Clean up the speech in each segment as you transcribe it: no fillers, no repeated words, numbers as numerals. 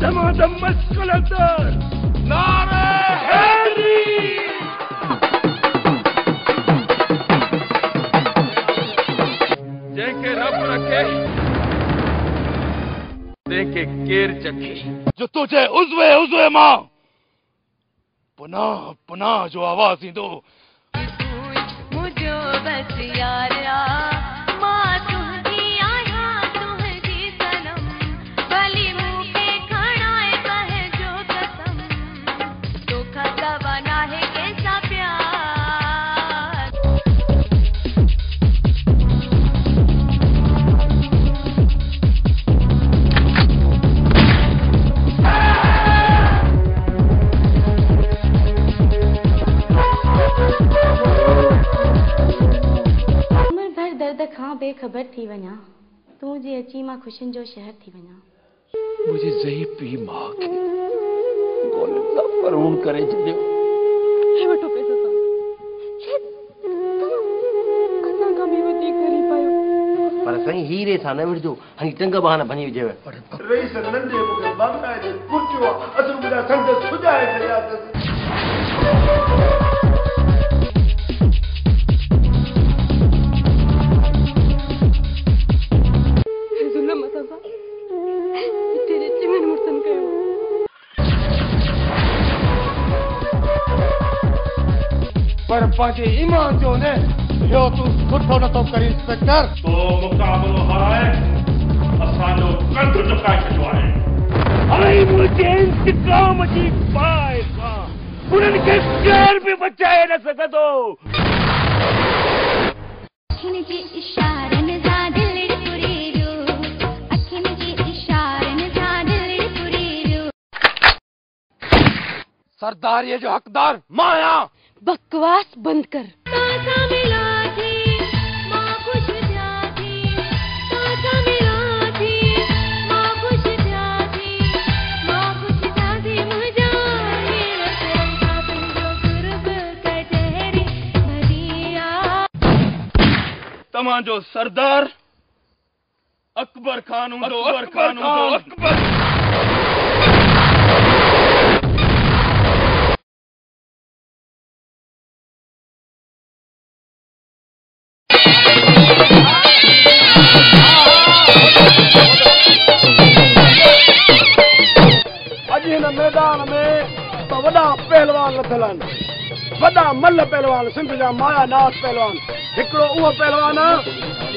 धमाधम मस्त कलंदर नारे हैदरी जैके रब रखे देखे केर चखे जो तुझे उज़वे उज़वे मां पुनः पुनः जो आवाज ईंदो मुझो बस यारा मां तुझी आया तुझी सनम भली मुखे खणाए कहे जो कसम तो खतवा ना है कैसा प्यार खां बेखबर थी वञा तूं जे अची मां खुशियुनि जो शहर थी वञा मुझे ज़ही पी मां खे गोलनि सां परून करे छॾियो हे वठो पैसा असां खां बि वधीक गरीब आहियो पर साईं हीरे सां न विढ़जो हणी टंग बहाना भञी विझेव रईस नंढे मूंखे बाकाइदे कुटियो असुर मुंहिंजा संद सुॼाए छॾिया पर पंहिंजे ईमान जो न इहो तूं सुठो नथो करी इंस्पेक्टर तो मुक़ाबिलो हाराए असांजो कंध चुकाए छॾियो आहे हाणे मुंहिंजे इंतकाम जी बाहि खां उन्हनि खे केर बि बचाए न सघंदो अखियुनि जे इशारनि सां दिलि टुरी वियो अखियुनि जे इशारनि सां दिलि टुरी वियो सरदारीअ जो हक़दार मां आहियां बकवास बंद कर ताजा मिला थी मां खुश थिया थी ताजा मिला थी मां खुश थिया थी मुझा ये रंगा पंजो गुरब कचहरी भरिया तव्हांजो सरदार अकबर खान हूंदो अकबर हिन मैदान में तो वॾा पहलवान लथल आहिनि वॾा मल पहलवान सिंध जा माया नाथ पहलवान हिकिड़ो उहो पहलवान आहे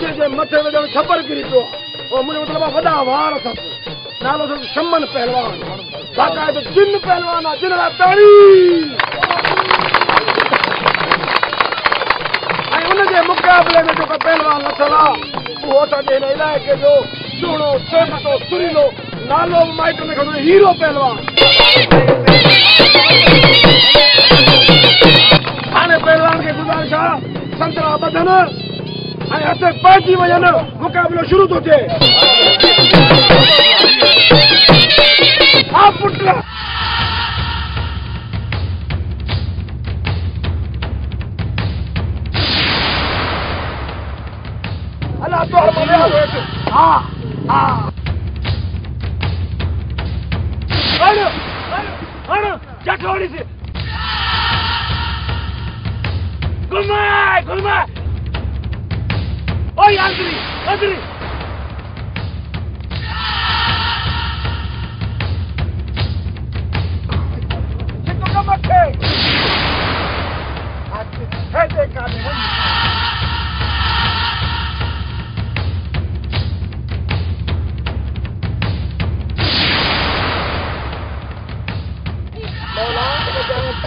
जंहिंजे मथे में ॼण छपर किरी पियो उहो मुंहिंजो मतिलबु आहे वॾा वार अथसि नालो अथसि शमन पहलवान बाक़ाइदो जिन पहलवान आहे जिन लाइ ताड़ी ऐं उनजे मुक़ाबले में जेको पहलवान लथल आहे उहो असांजे हिन इलाइक़े जो सुहिणो सेवतो सुरीलो नालो माइट में खणो हीरो पहलवान हाणे पहलवान खे गुज़ारिश आहे संतरा ॿधनि ऐं हथ पइजी वञनि मुक़ाबिलो शुरू थो थिए हा पुट अलाह तोहर हा हा चटोरी से गुलमा ओए अंदरी चित्तो का मक्के आज है देखा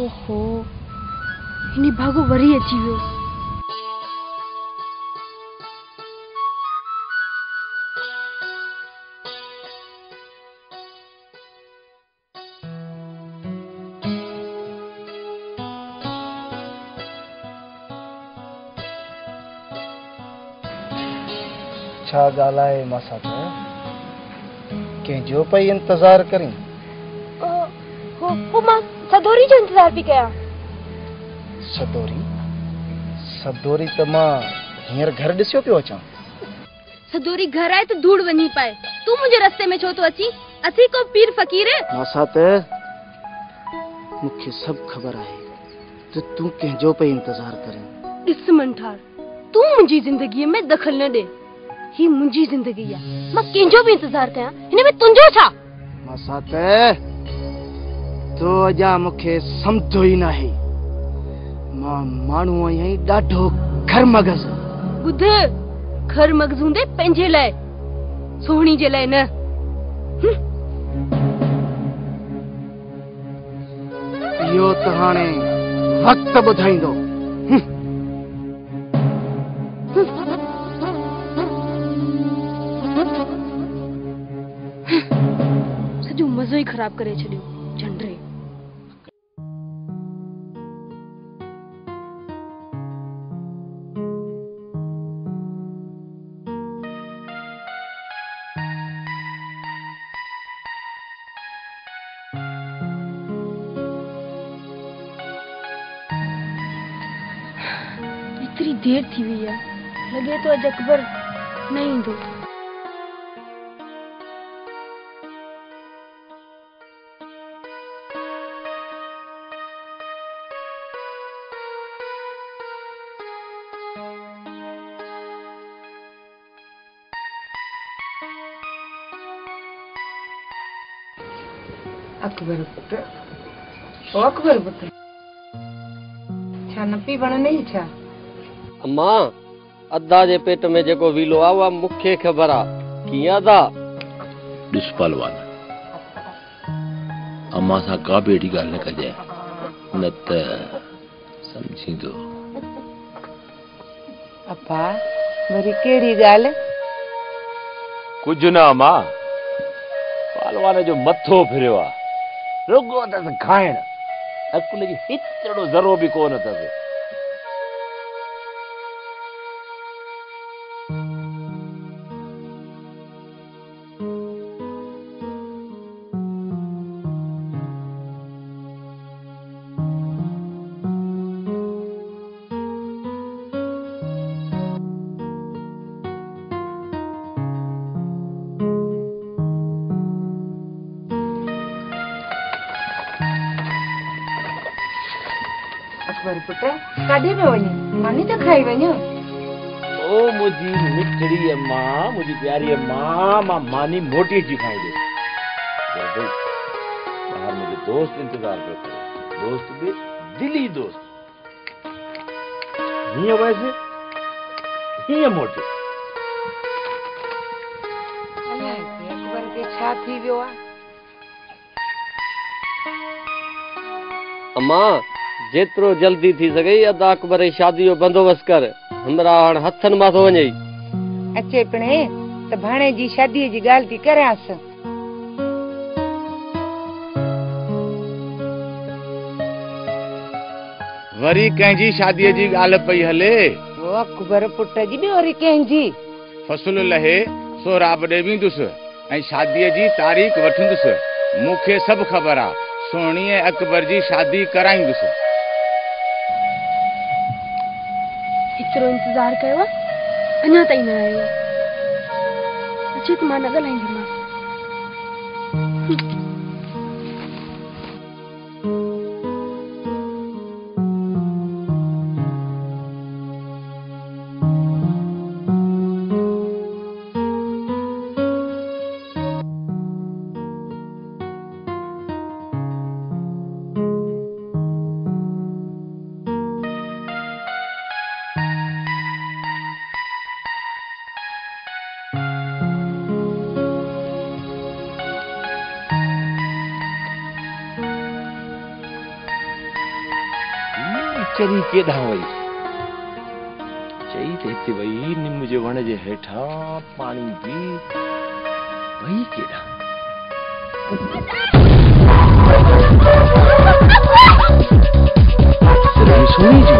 ओहो हिनी भागो वरी अची वियो। छा ॻाल्हाए मां सां कंहिंजो पई इंतज़ार करीं? हो मां सदोरी जो इंतजार पई कयां। सदोरी सदोरी त मां हींअर घर ॾिसियो पियो अचां। सदोरी घर आहे त धूड़ वञी पाए, तू मुंहिंजे रस्ते में छो तो अची को पीर फ़कीर? मां त मूंखे सभु ख़बर आहे त तूं कंहिंजो पई इंतज़ार करीं। ॾिस मंठार, तू मुंहिंजी ज़िंदगीअ में दख़ल न ॾे। ही मुंहिंजी ज़िंदगी आहे, मां कंहिंजो बि इंतज़ार कयां, हिन में तुंहिंजो छा? मां त तो अॼा मूंखे सम्झो ई नाहे। मां माण्हू आहीं ॾाढो घर मग़ज़। ॿुध, घर मग़ज़ हूंदे पंहिंजे लाइ, सोहणी जे लाइ न। इहो त हाणे वक़्तु ॿुधाईंदो। सॼो मज़ो ई ख़राब करे छॾियो झंडरे। इतनी देर थी हुई है, लगे तो अज अकबर नहीं ईंदो। अकबर पुत्र, ओ अकबर पुत्र, छा न पी बण नहीं छा? अम्मा अद्दा जे पेट में जेको वीलो आ उहा मूंखे ख़बर आ कीअं अदा। ॾिस पहलवान, अम्मा सां का बि अहिड़ी ॻाल्हि न कजांइ, न त सम्झींदो। अपा वरी कहिड़ी ॻाल्हि? कुझु न अम्मा, पहलवान जो मथो फिरियो आहे, रुगो अथसि खाइण, अकुल जी हिकिड़ो ज़रो बि कोन अथसि। अकबर पुत्र, काॾे पियो वञे? मानी त खाई वञो। ओ मुंहिंजी मिठड़ी अम्मा, मुंहिंजी प्यारी अम्मा, मां मानी मोटी अची खाईंदे। ॿाहिरि मुंहिंजो दोस्त इंतज़ार पियो करे, दोस्त बि दिली दोस्त। हीअं वैसे हीअं मोटी। अलाए अकबर खे छा थी वियो आहे? अम्मा जेतिरो जल्दी थी सघे अदा अकबर जी शादी जो बंदोबस्त कर, हमरा हाणे हथनि मां थो वञे। अचे पिणे त भाणे जी शादीअ जी ॻाल्हि थी करियांसि। वरी कंहिंजी शादीअ जी ॻाल्हि पई हले? ओ अकबर पुट जी बि वरी कंहिंजी? फसुल लहे सो राब ॾे वेंदुसि ऐं शादीअ जी तारीख़ वठंदुसि। मूंखे सभु ख़बर आहे, सोणीअ अकबर जी शादी कराईंदुसि। एतिरो इंतज़ार कयो आहे, अञा ताईं न आयो। अचे त मां न ॻाल्हाईंदीमांसि। चरी केॾां वई चई त हिते वई निम जे वण जे हेठां पाणी पी वई केॾां सोनी जी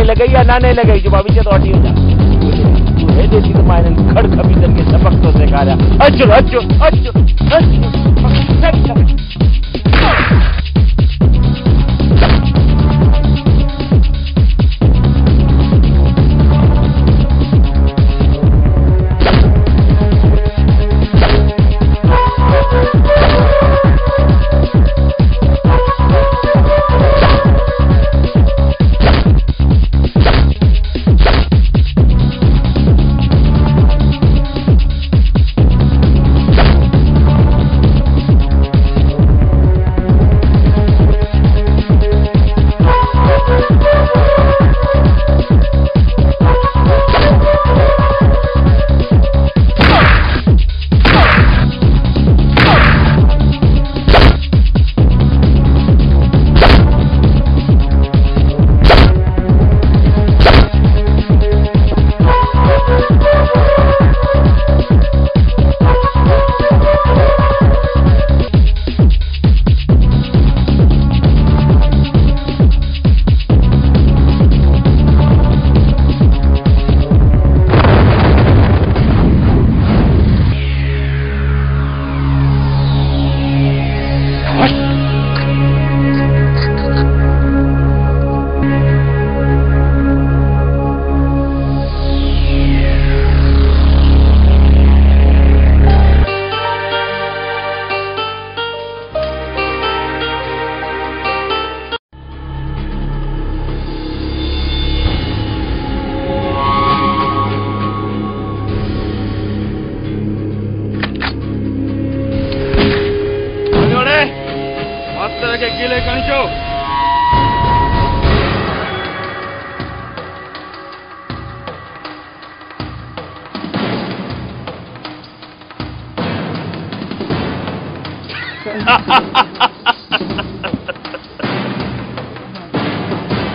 लगे या ना नहीं लगे जो भाभी तो हटी हो जा तू है देती तो मायने खड़ खबी करके सबक तो सिखाया अच्छो अच्छो अच्छो अच्छो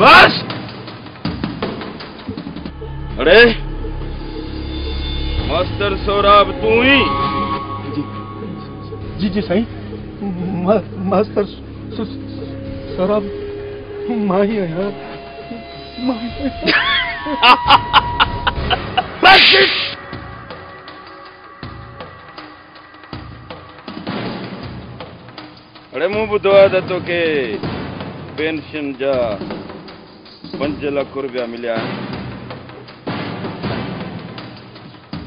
बस अरे मास्टर सौराब तू ही जी जी साईं मास्टर सौराब मां ही आया अरे मूं ॿुधो आहे त तोखे पेंशन जा 5 लाख रुपया मिलिया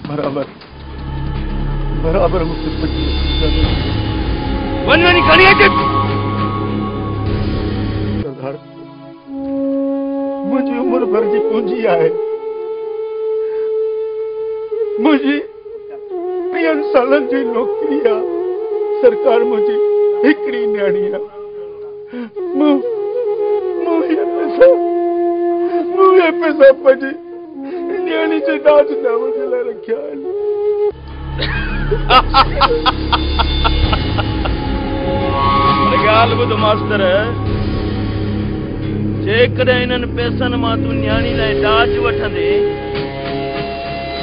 बराबर बराबर वन खड़ी अच सरदार मुझी उम्र भर जी पूंजी है मुझी 3 सालन जी नौकरी है सरकार मुझी हिकड़ी न्याणी है मुझे पैसा पजी न्याणी से दाज न वजे मुझे ले रखा है ॻाल्हि ॿुध मास्तर जेकॾहिं इन्हनि पैसनि मां तूं न्याणी लाइ दाज वठंदे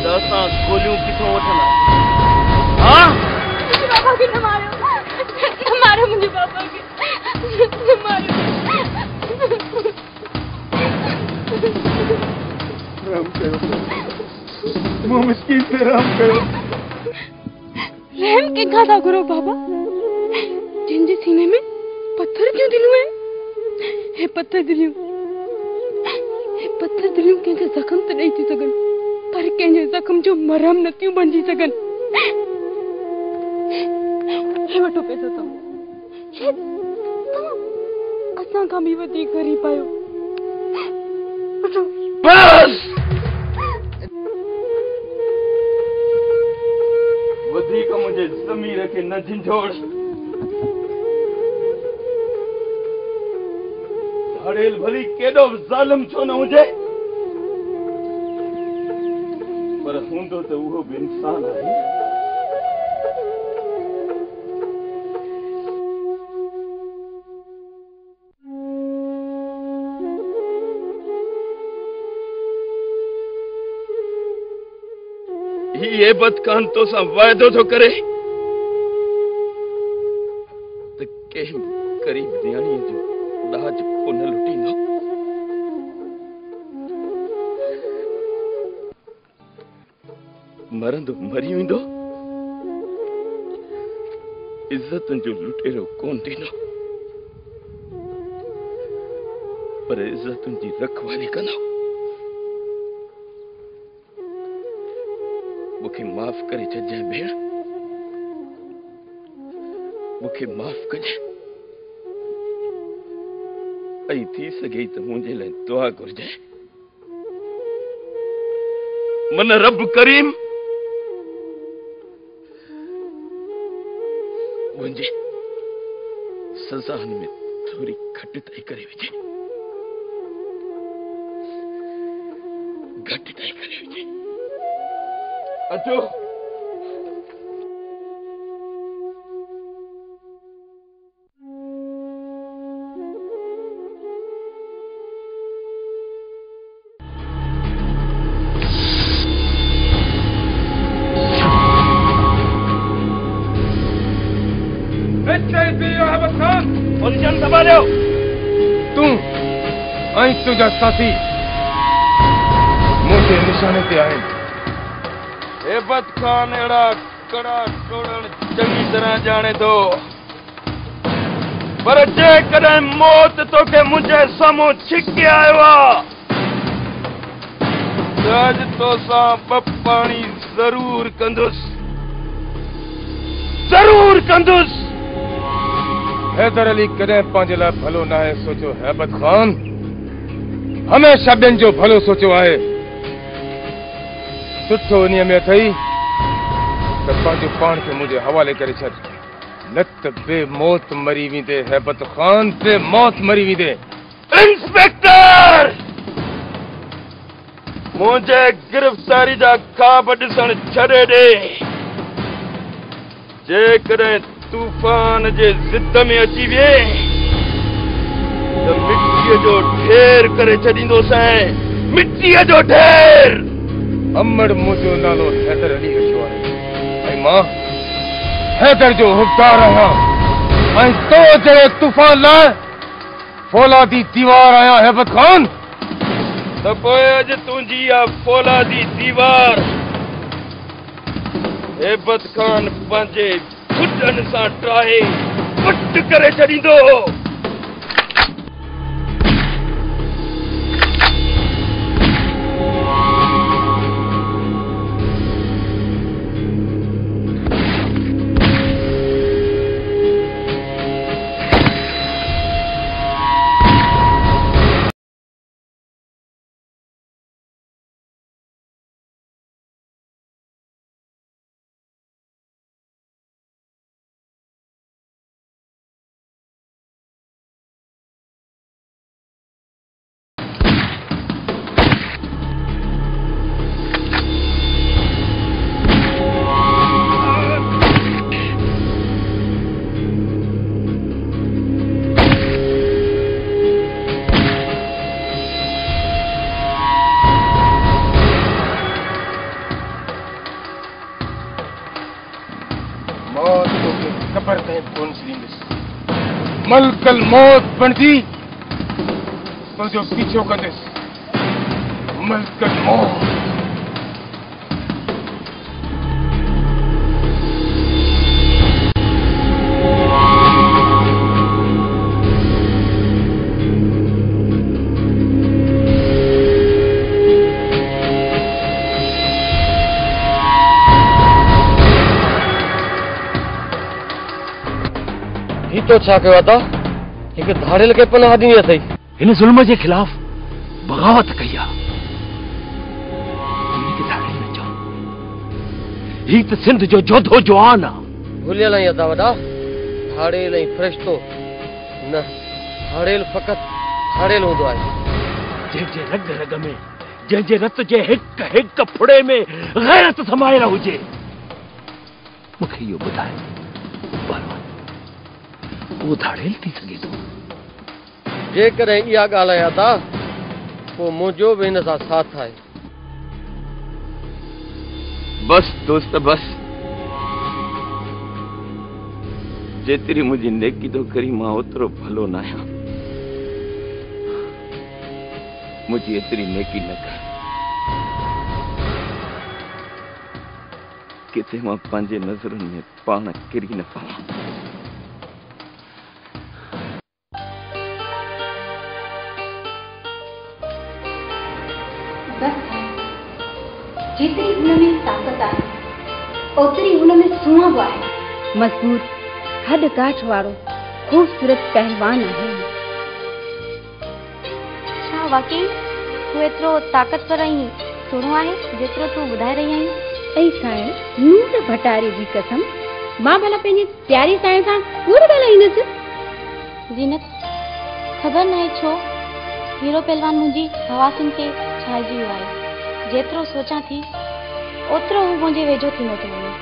त असां गोलियूं किथां वठंदा हा मुझे पापा के न मारो मुझे पापा के न मारो राम करो मुँह मिस्किन से राम करो रहम के खाधा करो बाबा जिनजे सीने में पत्थर क्यों दिलू है हे पत्थर दिलियूं के जख्म तो नहीं थी सगन पर कंहिंजे जख्म जो मरहम न थियूं बणिजी सगन हे वठो पैसा शायद असां खां बि वधीक गरीब आहियो बस वधीक मुंहिंजे ज़मीर खे न झंझोड़ हड़ेल भली केॾो ज़ालिम छो न हुजे पर हूंदो त उहो बि इंसान आहे ये बदकान तो सां वाइदो थो करे त कंहिं ग़रीब न्याणीअ जो दाज कोन लुटींदो मरंदो मरी वेंदो इज्जतुनि जो लुटेरो कोन ॾींदो पर इज्जतुनि जी रखवाली कंदो मुखे माफ़ करे छॾजांइ भेण मुखे माफ़ कजांइ ऐं थी सघे त मुंहिंजे लाइ दुआ घुरजांइ मन रब करीम मुंहिंजे सज़ाउनि में थोरी घटिताई करे विझे घटिताई करे विझे अचो पोजीशन संभालो तू ऐं तुझा साथी मुझे निशाने ते आहिनि हेबत खान अहिड़ा कड़ा टोड़ण चङी तरह ॼाणे थो पर जेकॾहिं मौत तोखे मुंहिंजे साम्हूं छिके आयो आहे त अॼु तोसां ॿ पाणी ज़रूर कंदुसि हैदर अली कॾहिं पंहिंजे लाइ भलो न आहे सोचियो हैबत खान हमेशह ॿियनि जो भलो सोचियो आहे सुठो इन में अथई त पंहिंजो पाण खे मुंहिंजे हवाले करे छॾ न त बेमौत मरी वेंदे हैबत खान बेमौत मरी वेंदे इंस्पेक्टर मुंहिंजे गिरफ़्तारी जा ख़्वाब ॾिसण छॾे ॾे जेकॾहिं तूफ़ान जे ज़िद में अची विए त मिटीअ जो ढेर करे छॾींदोसांइ मिटीअ जो ढेर अमड़ मुंहिंजो नालो हैदर अली रखियो आहे ऐं मां हैदर जो हुकदार आहियां ऐं तो जहिड़े तूफ़ान लाइ फौलादी दीवार आहियां हैबत खान त पोइ अॼु तुंहिंजी इहा फौलादी दीवार हेबत खान पंहिंजे खुटनि सां ट्राहे पट करे छॾींदो मौत तो के कब्र ते कोन छींदस मलकल मौत बनदी तो जो पीछो कंदस मलकल मौत तो छा कयो था एक धाड़ेल के पनाह दी अथई इन जुल्म के खिलाफ बगावत कई आहे इनके धाड़ेल में चो ही तो सिंध जो जोधो जवान आहे भूलियल आई अदा वडा धाड़ेल ऐं फरिश्तो न धाड़ेल फक़त धाड़ेल हूंदो आहे जंहिंजे रग रग में जंहिंजे रत जे हिक हिक फुड़े में गैरत समायल हुजे मूंखे इहो ॿुधाए पहलवान वो धाड़ेल थी सघे थो जेकॾहिं इहा ॻाल्हि आहे अदा पोइ मुंहिंजो बि हिन सां साथ आहे बस दोस्त बस जेतिरी मुंहिंजी नेकी तो करी मां ओतिरो भलो न आहियां मुंहिंजी एतिरी नेकी न कर किथे मां पंहिंजे नज़रुनि में पाण किरी न पवां जेतरी हुनमें ताकत आहे ओतरी हुनमें सूंह आहे मजबूत हड काठ वारो खूबसूरत पहलवान आहे छा वाकई तू एतिरो ताक़तवर ऐं सुहिणो आहे जेतिरो तू ॿुधाए रही आहीं ऐं साईं नूर भटारी जी कसम मां भला पंहिंजी प्यारी साईं सां कूड़ ॻाल्हाईंदसि ज़ीनत ख़बर नाहे छो हीरो पहलवान मुंहिंजी हवासिन खे छाइजी वियो आहे जेतिरो सोचां थी ओतिरो हू मुंहिंजे वेझो थींदो थो वञे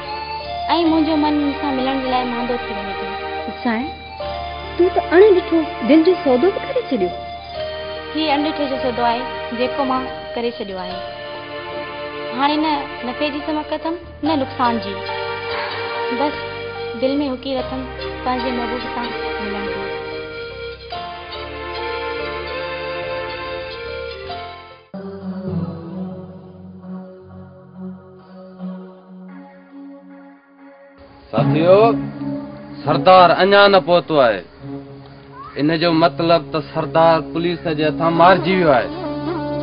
ऐं मुंहिंजो मन हुन सां मिलण जे लाइ मांदो थी वञे थो साईं तूं त अण ॾिठो दिलि जो सौदो बि करे छॾियो हीउ अणॾिठे जो सौदो आहे जेको मां करे छॾियो आहे हाणे न नफ़े जी चमक अथमि न नुक़सान जी बसि दिलि में हुकी रखमि पंहिंजे महबूब सां मिलण जी साथियो सरदार अञा न पहुतो आहे इन जो मतलब त सरदार पुलिस जे हथां मारिजी वियो आहे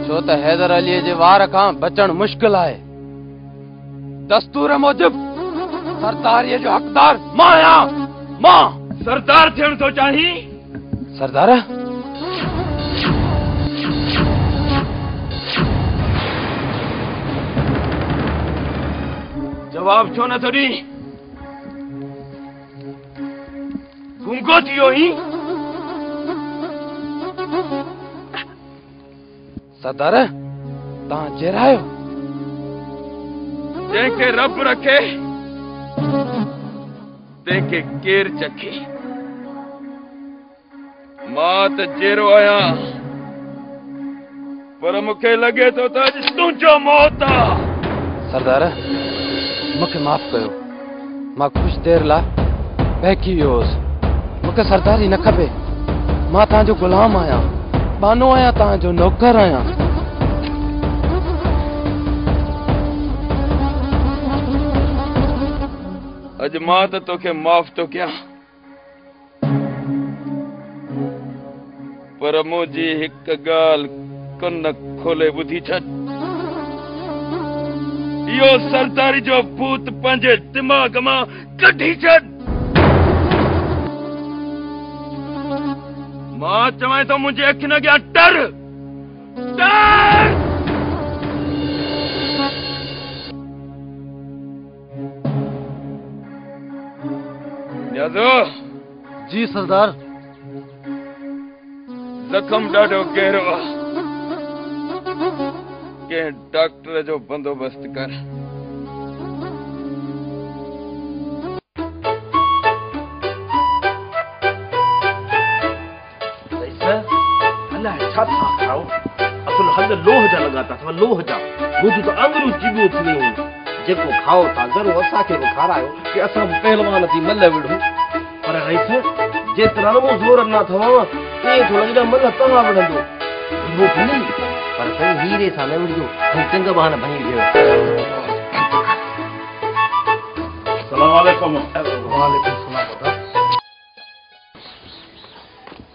छो त हैदर अलीअ जे वार खां बचण मुश्किल आहे दस्तूर मूजिब सरदारीअ जो हक़दार मां आहियां मां सरदार थियण थो चाहीं सरदार जवाब छो नथो ॾीं गूंगो थियो ही सरदार तव्हां चेरायो जंहिंखे रब रखे तंहिंखे केर चखे मां त जेरो आहियां पर मूंखे लॻे थो त अॼु तुंहिंजो मौत आहे सरदार मूंखे माफ़ कयो मां कुझु देर लाइ बहकी वियो हुउसि मूंखे सरदारी न खपे मां तव्हांजो गुलाम आहियां बानो आहियां तव्हांजो नौकर आहियां अॼु मां त तोखे माफ़ थो कयां पर मुंहिंजी हिकु ॻाल्हि कन खोले ॿुधी छॾ इहो सरदारी जो भूत पंहिंजे दिमाग़ मां कढी छॾ मां चवां थो मुंहिंजे अखियुनि अॻियां डर डर न्याज़ो जी सरदार जख्म ॾाढो गहरो आहे कंहिं डॉक्टर जो बंदोबस्त कर छा था खाओ असुल हद लोह जा लॻा था लोह जा मुंहिंजूं त आङुरियूं चीबियूं थी वियूं जेको खाओ था ज़रूर असांखे बि खारायो कि असां पहलवान थी मल विढ़ूं पर रईस जेतिरा मूं ज़ोर न अथव ईअं थो लॻे मल तव्हां विढ़ंदो वो भली पर साईं हीरे सां न विढ़जो ऐं चङा बहाना भञी वियो सलाम वालेकुम वालेकुम सलाम दादा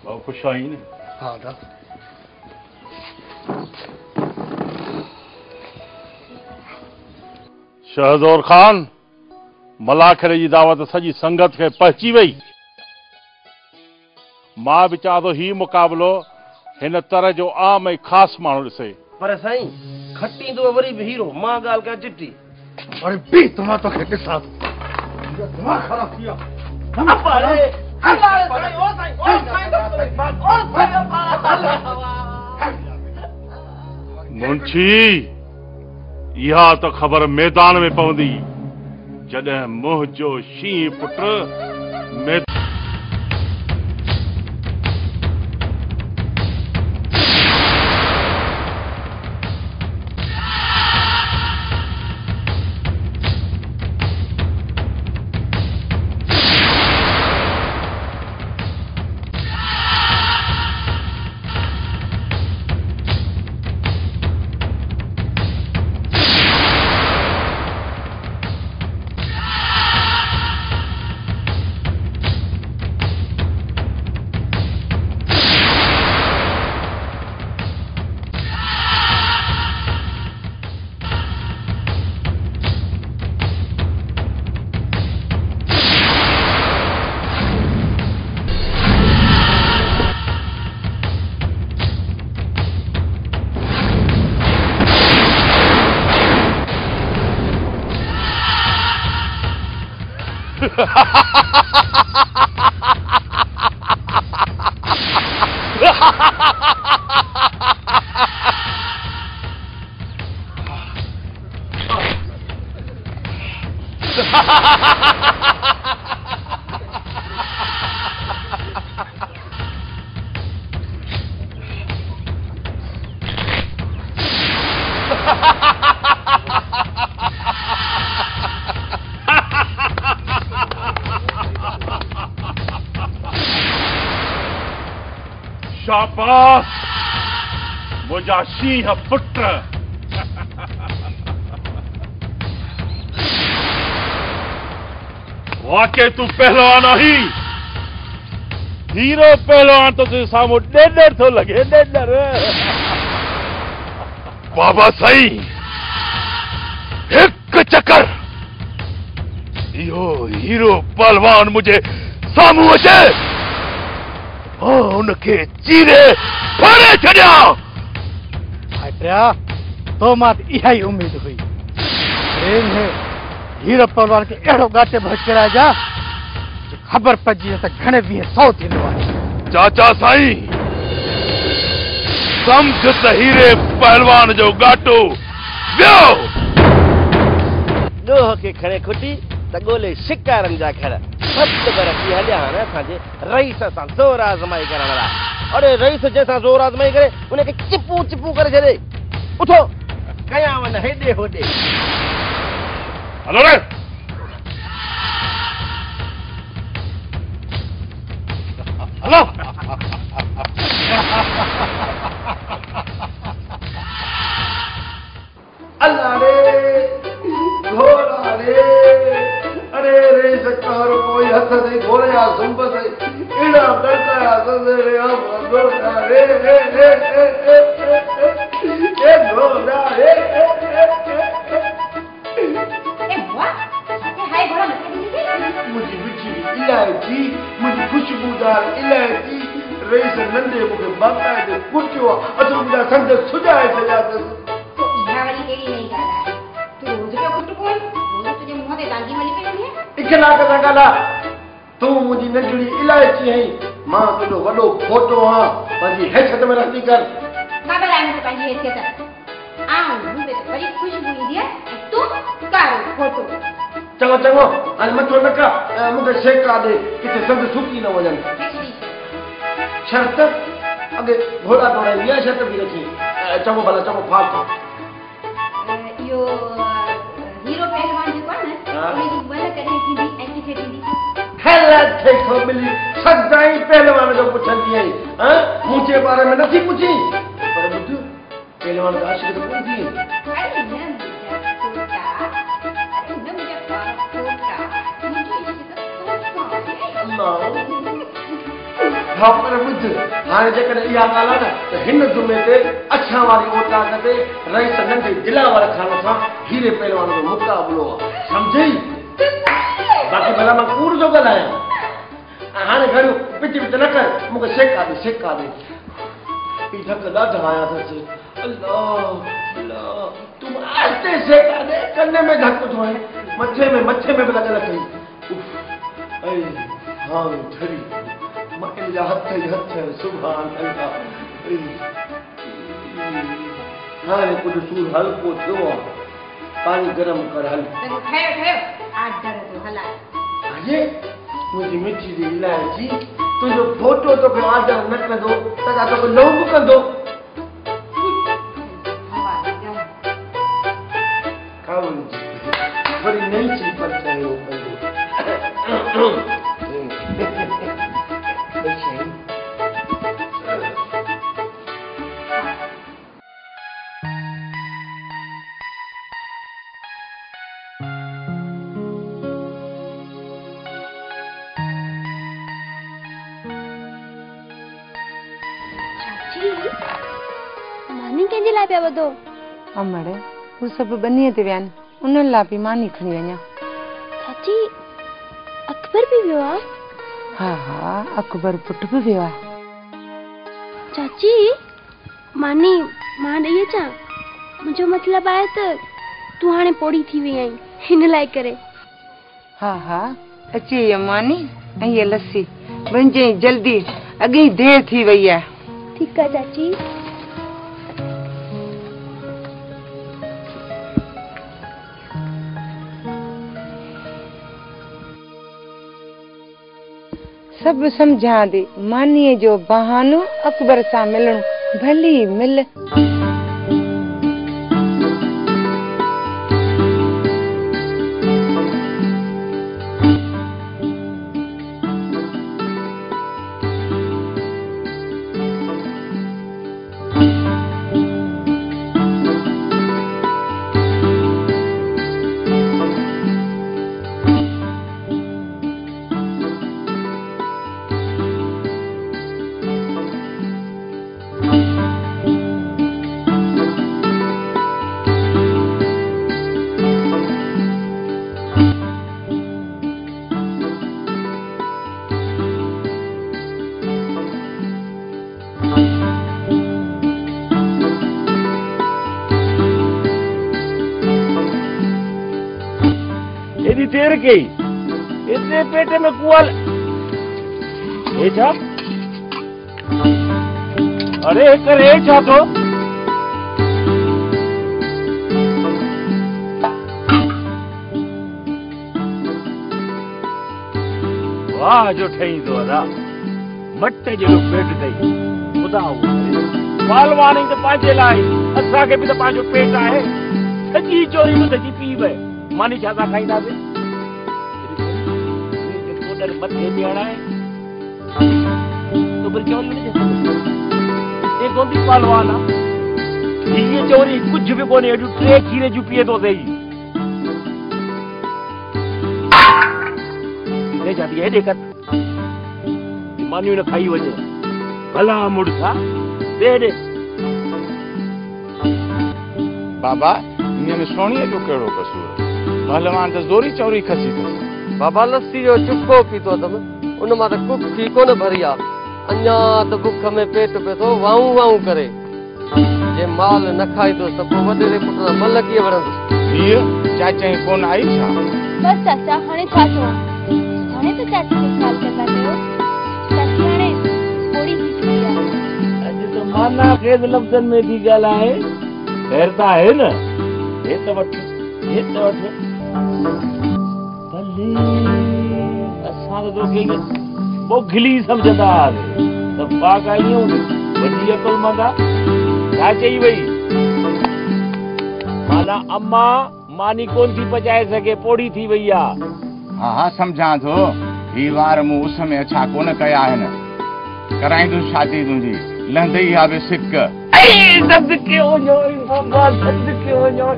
बहुत खुश आई ने हाँ दादा शहज़ोर खान मलाखड़े जी दावत सॼी संगत खे पहुची वई मां बि चाहियां थो ही मुक़ाबिलो हिन तरह जो आम ऐं ख़ासि माण्हू ॾिसे पर साईं खटींदो वरी बि हीरो मां ॻाल्हि कयां चिटी अरे बी तव्हां तोखे ॾिसां दिमाग़ ख़राब थी वियो मुंशी इहा त ख़बर मैदान में पवंदी जॾहिं मुंहुं जो शींहुं पुट शाबाश मुंहिंजा शींह पुट वाकई तूं पहलवान आहीं हीरो पहलवान तो तुंहिंजे साम्हूं ॾेॾर थो लॻे ॾेॾर बाबा साईं हिकु चकर इहो हीरो पहलवान मुंहिंजे साम्हूं अचे उनखे चीरे फाड़े छॾियां हाइटिया तो मां इहा ई उम्मीद हुई हीरो पहलवान खे अहिड़ो गाटे भचराइजा ख़बर पइजी त घणे 100 थींदो आहे चाचा साईं सम्झ त हीरे पहलवान जो गाटो वियो ॾोह खे खणे खुटी त ॻोल्हे शिकारनि जा घर 7 बरस हलिया आहिनि असांजे रईस सां ज़ोर आज़माई करण लाइ अरे रईस जंहिंसां ज़ोर आज़माई करे उनखे चिपू चिपू करे छॾे उथो कयां वञ हेॾे होॾे हलो रे हलो अल्लाह रे घोड़ा रे अरे रे सकार कोई हथ से घोड़े आ संभ से एड़ा करता है सदे रे हम घोड़ा रे ए घोड़ा रे ए बुआ ये हाय घोड़ा मत मुझे बिची इलायची मुझे खुशबूदार इलायची रेस नंदे मुझे बाकायदे कुटियो अतो मुझा संग सुजाए सजा तो यहाँ वाली तेरी नहीं कर रहा है तू रोज क्या कुट कोई रोज तुझे मुंह पे दागी वाली पे नहीं है इखला का गाला तू मुझी नंढड़ी इलायची है मां केडो वडो फोटो हां पंजी हैसियत में रहती कर बाबा लाइन में पंजी हैसियत आ मुंह पे तो बड़ी खुशबू ईंदी है तू कारो फोटो चलो चलो हाणे मथो न का मूंखे सेका दे किथे संद सुकी न वञनि शर्त अॻे घोड़ा दौड़ाई इहा शर्त बि रखी चङो भला चङो फाल्तू यो हीरो पहलवान अठे सौ मिली सदाई पहलवान जो पुछंदी आई मुझे बारे में नथी पुछी पर बुध पहलवान का आशिक तो कोन थी अरे न मुझे फोटा हाँ पर बुध हाणे जेकॾहिं इहा ॻाल्हि आहे न त हिन जुमे ते अछा वारी औकात ते रईस नंढे दिलावर खान सां हीरे पहलवान जो मुक़ाबलो आहे सम्झई बाक़ी भला मां कूड़ जो ॻाल्हायां हाणे घणियूं पिच पिच न कर मूंखे सेका दे पी धक ॾाढा आया अथसि अल्लाह अल्लाह तूं आस्ते सेका दे कन्ने में धक थो आहे मथे में बि लॻल अथई हाँ ठरी मकिन जा हथ सुभान अल्लाह हाणे कुझु सूर हल्को थियो आहे पानी गरम कर हल ठहियो आडर जो हलाए अरे मुंहिंजी मिठी जी इलायची तुंहिंजो फोटो तोखे आदर न कंदो त छा तोखे लौंग कंदो वरी नई चीज पर चयो मानी कंहिंजे लाइ पिया ॿधो अमड़ हू सभु बनीअ ते विया आहिनि उन्हनि लाइ बि मानी खणी वञा चाची अकबर बि वियो आहे हा अकबर पुट बि वियो आहे चाची मानी मां ॾेई अचां मुंहिंजो मतिलबु आहे त तूं हाणे पोड़ी थी वई आहीं हिन लाइ करे हा अची वई मानी ऐं हीअ लस्सी वञे जल्दी अॻे ई देरि थी वई आहे ठीकु आहे चाची सब समझा दे मानीअ जो बहानो अकबर सां मिलणो भली मिल देर गई इतने पेटे में कुआल अरे करे तो वाह जो ठही तो अदा मट्टे जो पेट दई ॿुधाओ पालवानी तो पांचे लाई असा के भी तो पांचो पेट है सजी चोरी तो सजी पी वे मानी छा खाईंदा बे मथे ते अड़ाए तो फिर चोरी नहीं ये गोंदी पालवाना ये चोरी कुछ भी कोने अडू ट्रे खीरे जू पिए तो सही ले जाती है देखत मानियो ने खाई वजे भला मुड़सा दे दे बाबा इने में सोणीअ जो कहिड़ो कसूर पहलवान तो जोरी चोरी खसी थस बाबा लस्सी जो चुको पीतो तम उन मां त कुखी कोन भरी आ अञा त बुख में पेट पे तो वाऊ वाऊ करे जे माल न खाईंदो त पोइ वॾे पुट मल कीअं वणंदुसि हीअ चाचा कोन आई छा बस चाचा हाणे छा चवां हाणे त चाची खे ख्याल कंदा कयो चाची हाणे थोड़ी थी चुकी आहे अॼु त माना खेद लफ़्ज़नि में थी ॻाल्हाए ख़ैर त आहे न हे त वठ असां त तोखे बोखिली समझंदा हुआसीं त पाक आयूं वॾी अकुलमंद आहे छा चई वई माना अम्मा मानी कोन थी पचाए सघे पोड़ी थी वई आहे हाँ समझा थो ही वार मूं उस में अच्छा कोन कया आहिनि कराईंदुसि शादी तुंहिंजी लहंदई हा बि सिक सदके वञो बाबा सदके वञो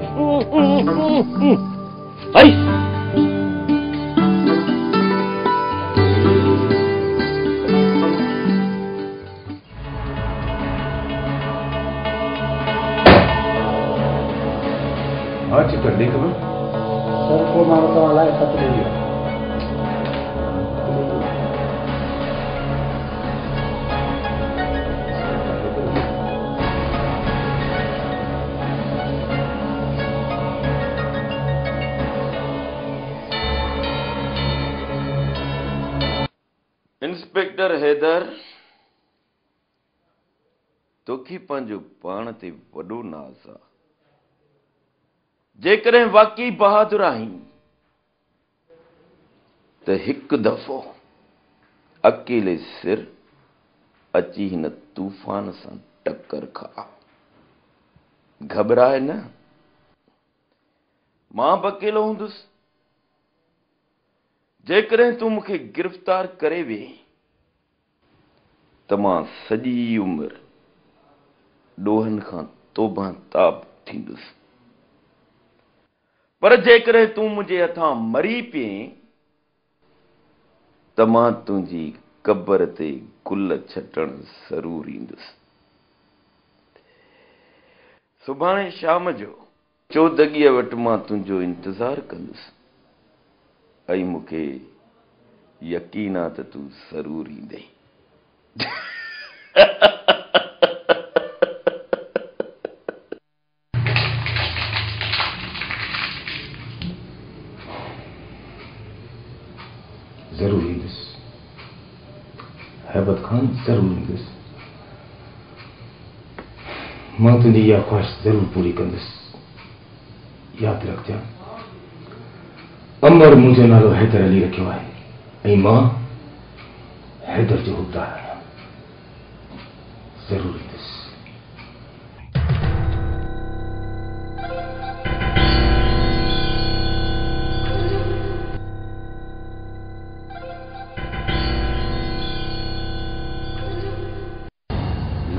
आज कर दे खबर सर को मां तव्हां लाइ ख़त ॾेई इंस्पेक्टर हैदर तोखे पंहिंजो पाण ते वॾो नाज़ आहे जेकॾहिं वाकई बहादुर आहीं त हिकु दफ़ो अकेले सिर अची हिन तूफ़ान सां टक्कर खा घबराए न मां बि अकेलो हूंदुसि जेकॾहिं तूं मूंखे गिरफ़्तार करे वे त मां सॼी उमिरि ॾोहनि खां तोबा ताब थींदुसि पर जेकॾहिं तूं मुंहिंजे हथां मरी पए त मां तुंहिंजी कबर ते गुल छटण ज़रूर ईंदुसि सुभाणे शाम जो चौदगीअ वटि मां तुंहिंजो इंतज़ार कंदुसि ऐं मूंखे यकीन आहे त तूं ज़रूर ईंदे जरूर ईंदुसि हैबत खान जरूर ईंदुसि मां तुंहिंजी इहा ख़्वाहिश ज़रूर पूरी कंदुसि यादि रखजां अमर मुंहिंजो नालो हैदर अली रखियो आहे ऐं मां हैदर जो हुकदार आहियां ज़रूर ईंदुसि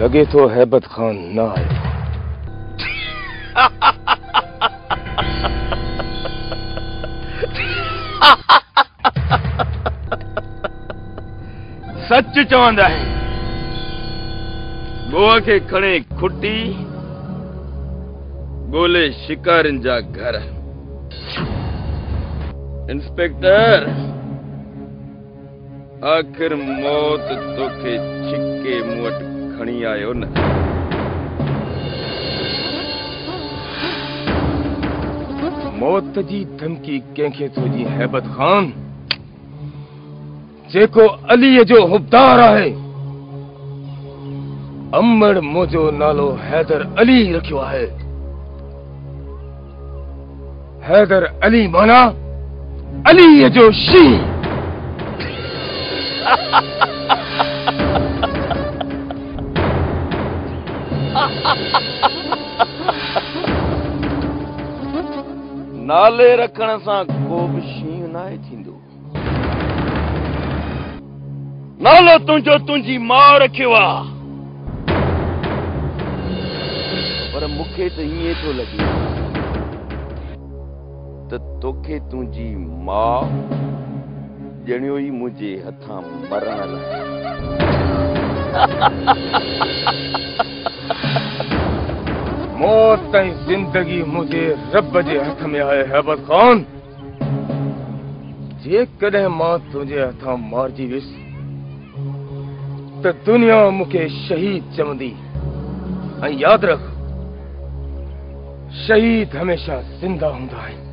लगे तो हैबत खान ना आए सच चवंदा आहिनि गोआ खे खणे खुटी ॻोल्हे शिकारनि जा घर इंस्पेक्टर आखिर मौत तोखे छिके मूं वटि खणी आयो न मौत जी धमकी कंहिंखे थो ॾिए हैबत खान जेको अलीअ जो हुबदार आहे अमड़ मुंहिंजो नालो हैदर अली रखियो आहे हैदर अली माना अलीअ जो शींहुं नाले रखण सां को बि शींहुं नाहे थींदो नालो तुंहिंजो तुंहिंजी माउ रखियो आहे पर मूंखे त ईअं थो लॻे त तोखे तुंहिंजी माउ ॼणियो ई मुंहिंजे हथां मरण लाइ मौत ऐं जिंदगी मुंहिंजे रब जे हथ में आहे हैबत खान जेकॾहिं मां तुंहिंजे हथां मारिजी वियुसि त दुनिया मूंखे शहीद चवंदी ऐं यादि रख शहीद हमेशा ज़िंदा हूंदा आहिनि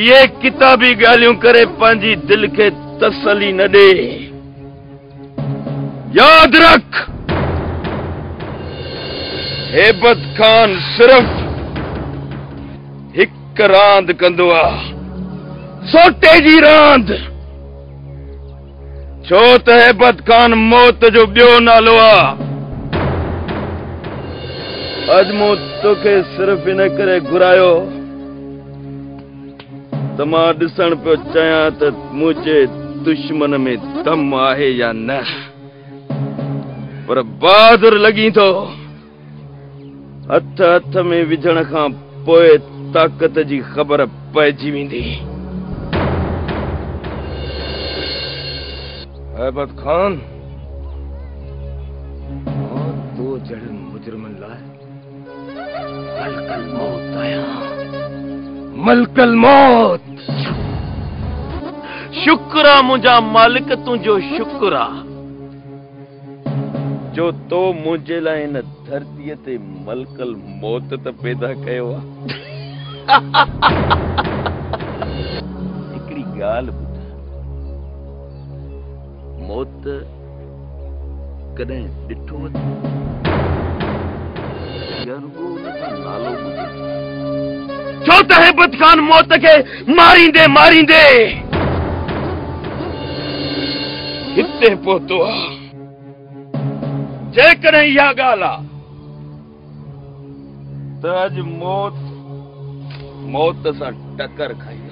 ये किताबी ॻाल्हियूं करे पंहिंजी दिल खे तसली न ॾे यादि रख हैबत खान सिर्फ़ हिकु रांदि कंदो आहे सोटे जी रांदि छो त हैबत खान मौत जो ॿियो नालो आहे अज मूं तोखे सिर्फ इन करे घुरायो त मां ॾिसण पियो चाहियां त मुंहिंजे दुश्मन में दम आहे या न। पर बहादुर लॻी थो हथ हथ में विझण खां पोइ ताक़त जी ख़बर पइजी वेंदी। हैबत खान दो जड़ मुजरमन लाए मलकल मौत आया। मलकल मौत। शुक्रा मुंहिंजा मालिक तुंहिंजो शुक्रा जो तो मुंहिंजे लाइ हिन धरतीअ ते मलकल मौत त पैदा कयो आहे। हिकिड़ी ॻाल्हि ॿुध, मौत कॾहिं ॾिठो नालो ॿुधो? छो त हैबत खान मौत खे मारींदे मारींदे हिते पहुतो आहे। जेकॾहिं इहा ॻाल्हि आहे त अॼु मौत सां टकर खाईंदो।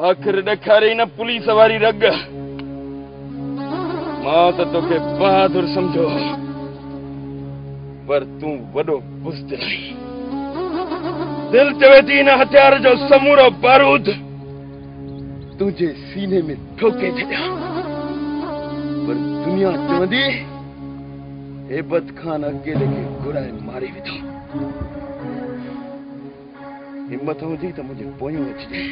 आखिर ॾेखारे न पुलिस वारी रग। मां त तोखे बहादुर समझो पर तूं वॾो बुज़दिल आहीं। दिल चवे थी हिन हथियार जो समूरो बारूद तुंहिंजे सीने में ठोके छॾियां, पर दुनिया चवंदी हैबत खान अकेले खे घुराए मारे विधो। हिम्मत हूंदी त मुंहिंजे पोयों अचिजे,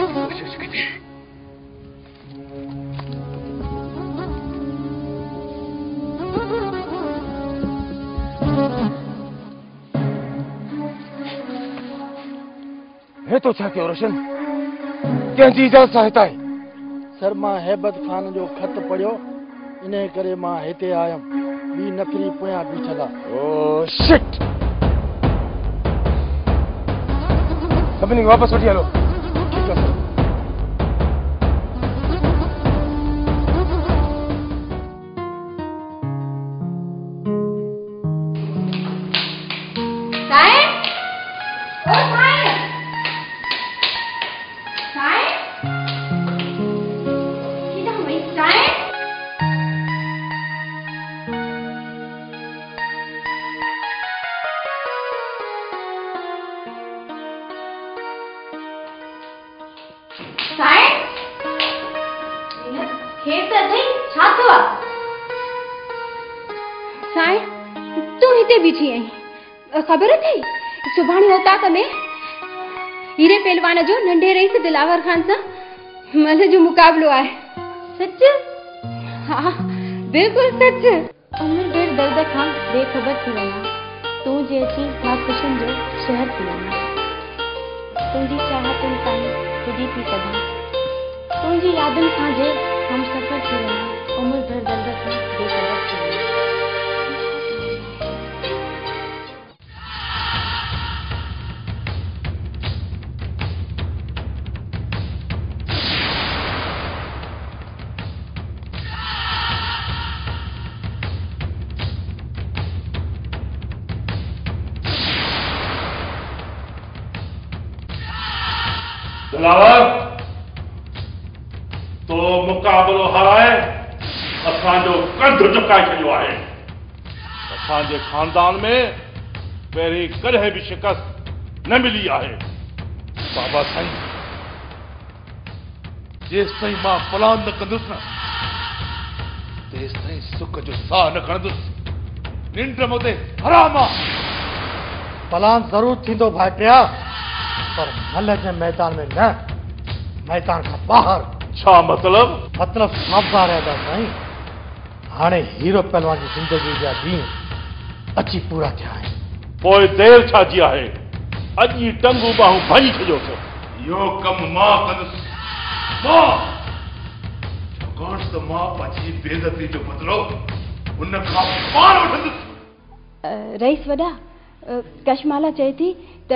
कोशिश कजे। हे तो छा कयो रोशन? कंहिंजी इजाज़त सां हितां? सर मां हैबत खान जो खत पढ़ियो, इन करे मां हिते आयुमि। ॿी नफ़री पोयां बीठल आहे। Oh shit! सभिनी खे वापसि वठी हलो। ठीकु आहे सर। खबर थी सुभाणे औताक में हीरे पहलवान जो नंढे रईस दिलावर खान सां मल जो मुकाबलो आहे। सच? हाँ बिल्कुल सच। उम्र डेढ़ दर्द खां बेखबर थी वञा, तूं जे अची मां ख़ुशियुनि जो शहर थी वञा। तुंहिंजी चाहतुनि ताईं ख़ुदी थी सघां, तुंहिंजी यादुनि खां जे हम सफ़र थी वञा। उम्र डेढ़ दर्द खां बेखबर थी वञा। दिलावर तो मुकाबलो हाराए असांजो कंध चुकाए छॾियो आहे। असांजे खानदान में पहिरीं कॾहिं बि शिकस्त न मिली आहे। बाबा साईं, जेसि ताईं मां प्लान न कंदुसि न, तेसि ताईं सुख जो साह न खणंदुसि। निंड मूंते हराम आहे। प्लान जरूर थींदो भाइटिया, पर मल जे मैदान में न, मैदान खां ॿाहिरि। छा मतलब? मतलब साफ़ रहंदा साईं। हाणे हीरो पहलवान जी ज़िंदगी जा ॾींहं अची पूरा थिया आहिनि। पोइ देर छा जी आहे? अॼु ई टंगू बाहूं भञी छॾियोसि। इहो कमु मां कंदुसि, मां। छाकाणि त मां पंहिंजी बेइज़ती जो बदिलो उन खां पाण वठंदुसि। रईस वॾा, कशमाला चए थी त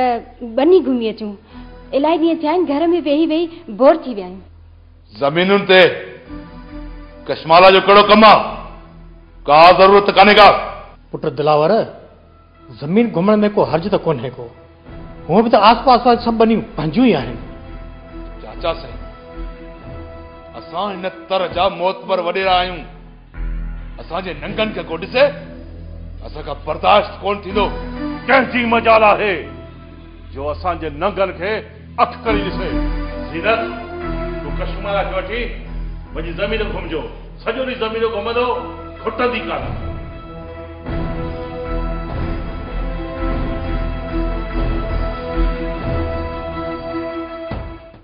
बनी घुमी अचूं। इलाही ॾींहं थिया आहिनि घर में वेही वेही बोर थी विया आहियूं। ज़मीनुनि ते कशमाला जो कहिड़ो कमु आहे? का ज़रूरत कान्हे का। पुट दिलावर, ज़मीन घुमण में को हर्ज त कोन्हे को। हूअं बि त आसपास वारी सभु बनियूं पंहिंजूं ई आहिनि। चाचा साईं, असां हिन तर जा मोतबर वॾेरा आहियूं। असांजे नंगनि खे को ॾिसे, असांखां बर्दाश्त कोन थींदो। कंहिंजी मजाल आहे जो असांजे नंगनि खे अख करे ॾिसे? ज़ीनत, तूं कशमाला खे वठी वञी ज़मीन घुमजो। सॼो ॾींहुं ज़मीन घुमंदो, खुटंदी कान।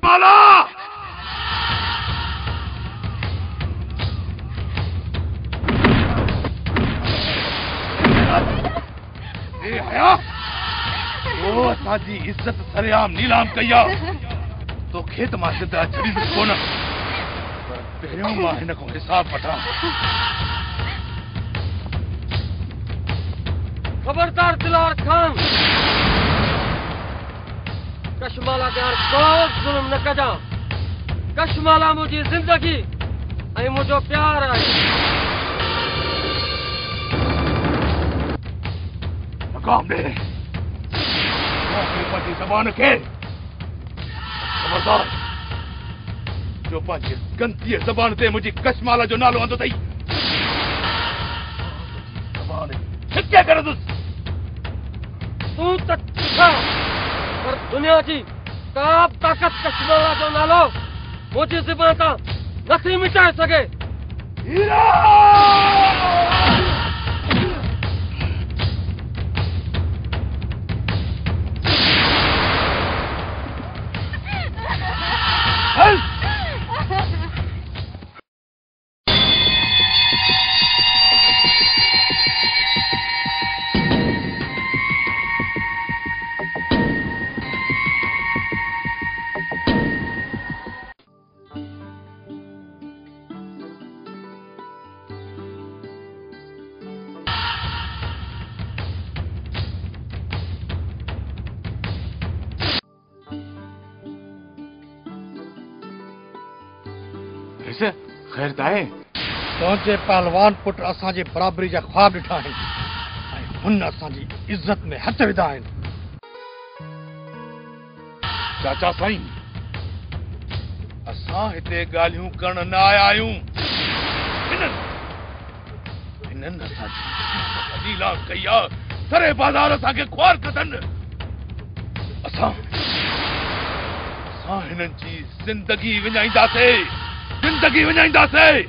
माला ए हया, तो असांजी इज्जत सरेआम नीलाम कई आहे। तो खेत मां सिधा छॾींदुसि कोन, पर पहिरियों मां हिन खां हिसाब वठां। खबरदार दिलावर खान, कशमाला ते को ज़ुल्म न कजां। कशमाला मुंहिंजी ज़िंदगी ऐं मुंहिंजो प्यार आहे। मक़ाम ॾे पंहिंजी ज़बान खे। खबरदार जो पंहिंजी गंदीअ ज़बान ते मुंहिंजी कशमाला जो नालो आंदो अथई, ज़बान छिके करंदुसि। तूं त छा, पर दुनिया जी का बि ताक़त कशमाला जो नालो मुंहिंजी ज़बान तां नथी मिटाए सघे। ख़ैर त आहे? तुंहिंजे पहलवान पुट असांजे बराबरी जा ख्वाब ॾिठा आहिनि ऐं हुन असांजी इज़त में हथ विधा आहिनि। चाचा साईं, असां हिते ॻाल्हियूं करण न आया आहियूं। हिननि असांजी लीला कई आहे, सरे बाज़ार असांखे ख्वार कनि। असां हिननि जी ज़िंदगी विञाईंदासीं, ज़िंदगी विञाईंदासीं।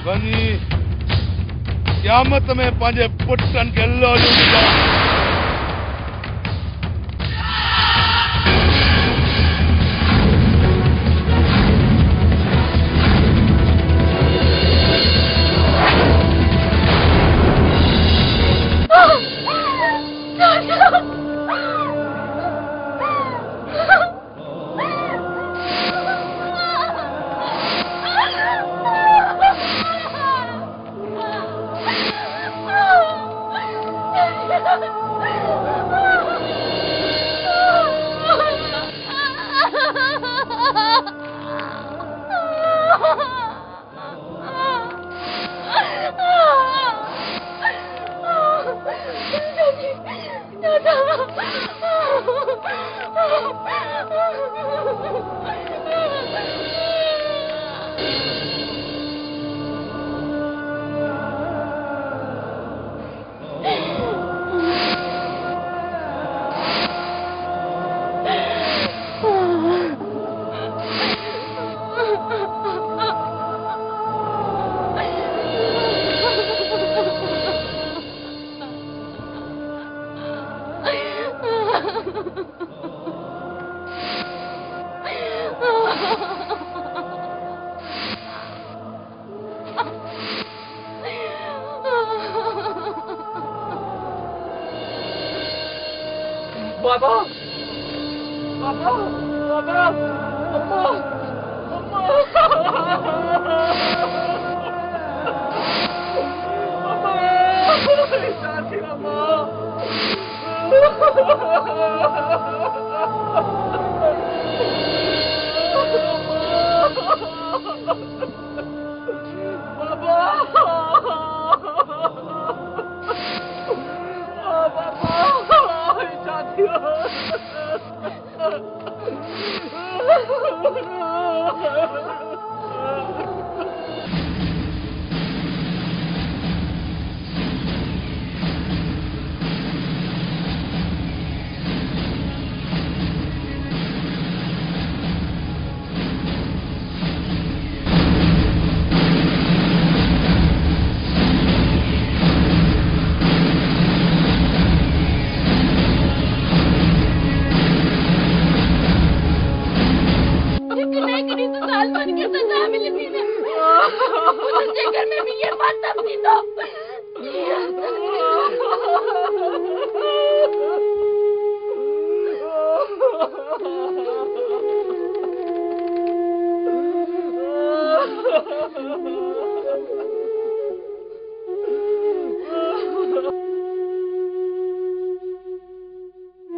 वञी क़यामत में पंहिंजे पुटनि खे लोलियूं ॾिजो। Ha ha ha! बाबा बाबा बाबा अम्मा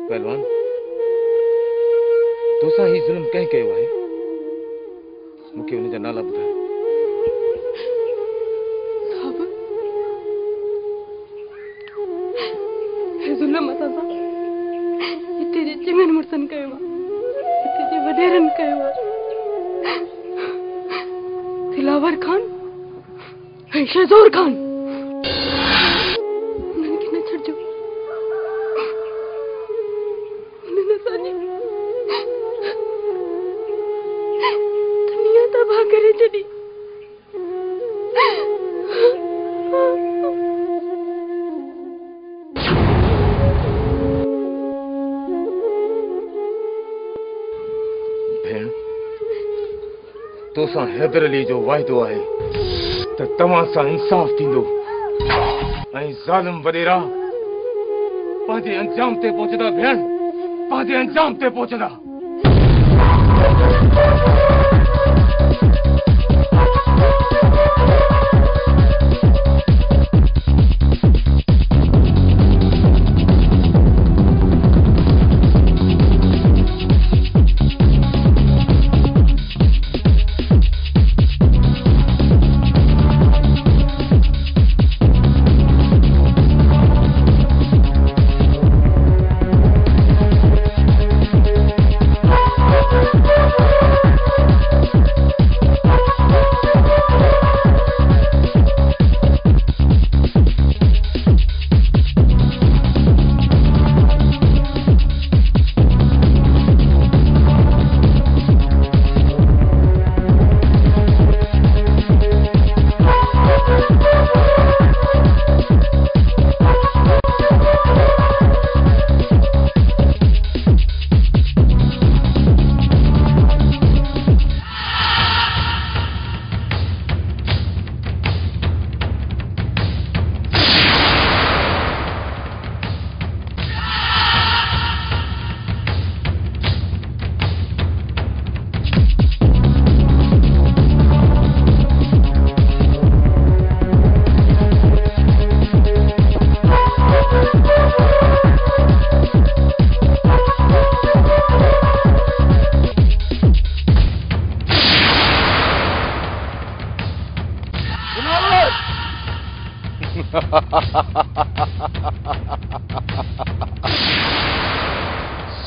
पहलवान तोसां ही जुल्म कंहिं कयो आहे मूंखे हुन जा नाला ॿुधाए जुल्म असां सां हिते जे चङनि मुड़सनि कयो आहे हिते जे वॾेरनि कयो आहे दिलावर खान ऐं शहज़ोर खान उन्हनि खे न छॾिजो उन्हनि असांजी दुनिया तबाह करे छॾी तोसां हैदर अली जो वाइदो आहे त तव्हां सां इंसाफ़ थींदो ऐं ज़ालिम वॾेरा पंहिंजे अंजाम ते पहुचंदा भेण पंहिंजे अंजाम ते पहुचंदा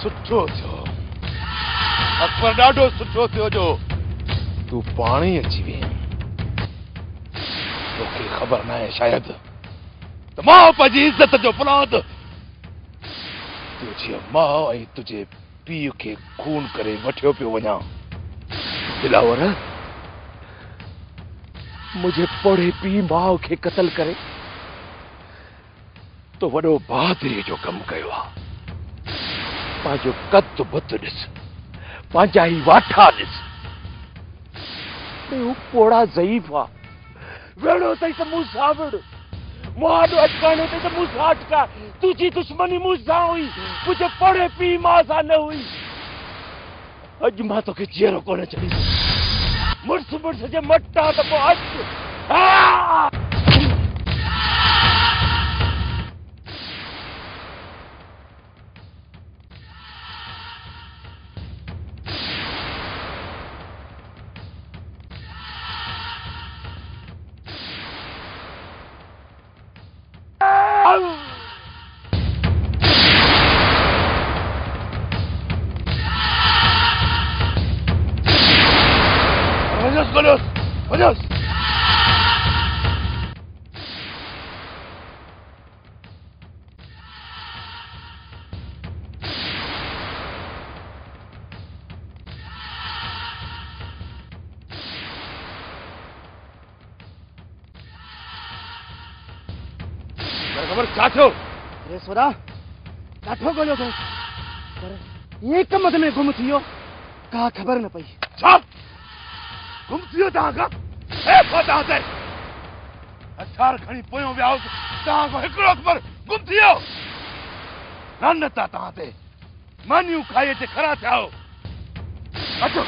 सुठो थियो अकबर ॾाढो सुठो थियो जो तूं पाण ई अची वई तोखे ख़बर न आहे शायदि त मां पंहिंजी इज़त जो फलाद तुंहिंजी माउ ऐं तुंहिंजे पीउ खे खून करे वठियो पियो वञा दिलावर मुंहिंजे पोड़े पीउ माउ खे क़तल करे तो वॾो बहादुरीअ जो कमु कयो आहे पंहिंजो कद बुत ॾिस पंहिंजा ई वाठा ॾिस पोड़ा ज़ईफ़ आहे वेड़ो अथई त मूं सां विड़ मुआदो अटकाने ते मुझसे अटका तुझी दुश्मनी मुझसा हुई मुझे पड़े पी मासा न हुई अज मां तो के चेहरो कोने चली मुर्स मुर्स जे मट्टा तो पो अच Vamos! खबर चाचो अरे सोरा काठो गयो तो पर ये कम में गुम थियो का खबर न पई छाप गुम थियो ताका ए पता है हथियार खणी पोयो व्याओ ताको हिकड़ो खबर गुम थियो नन्नता ताते मानियो खाए ते खरा थाओ अचो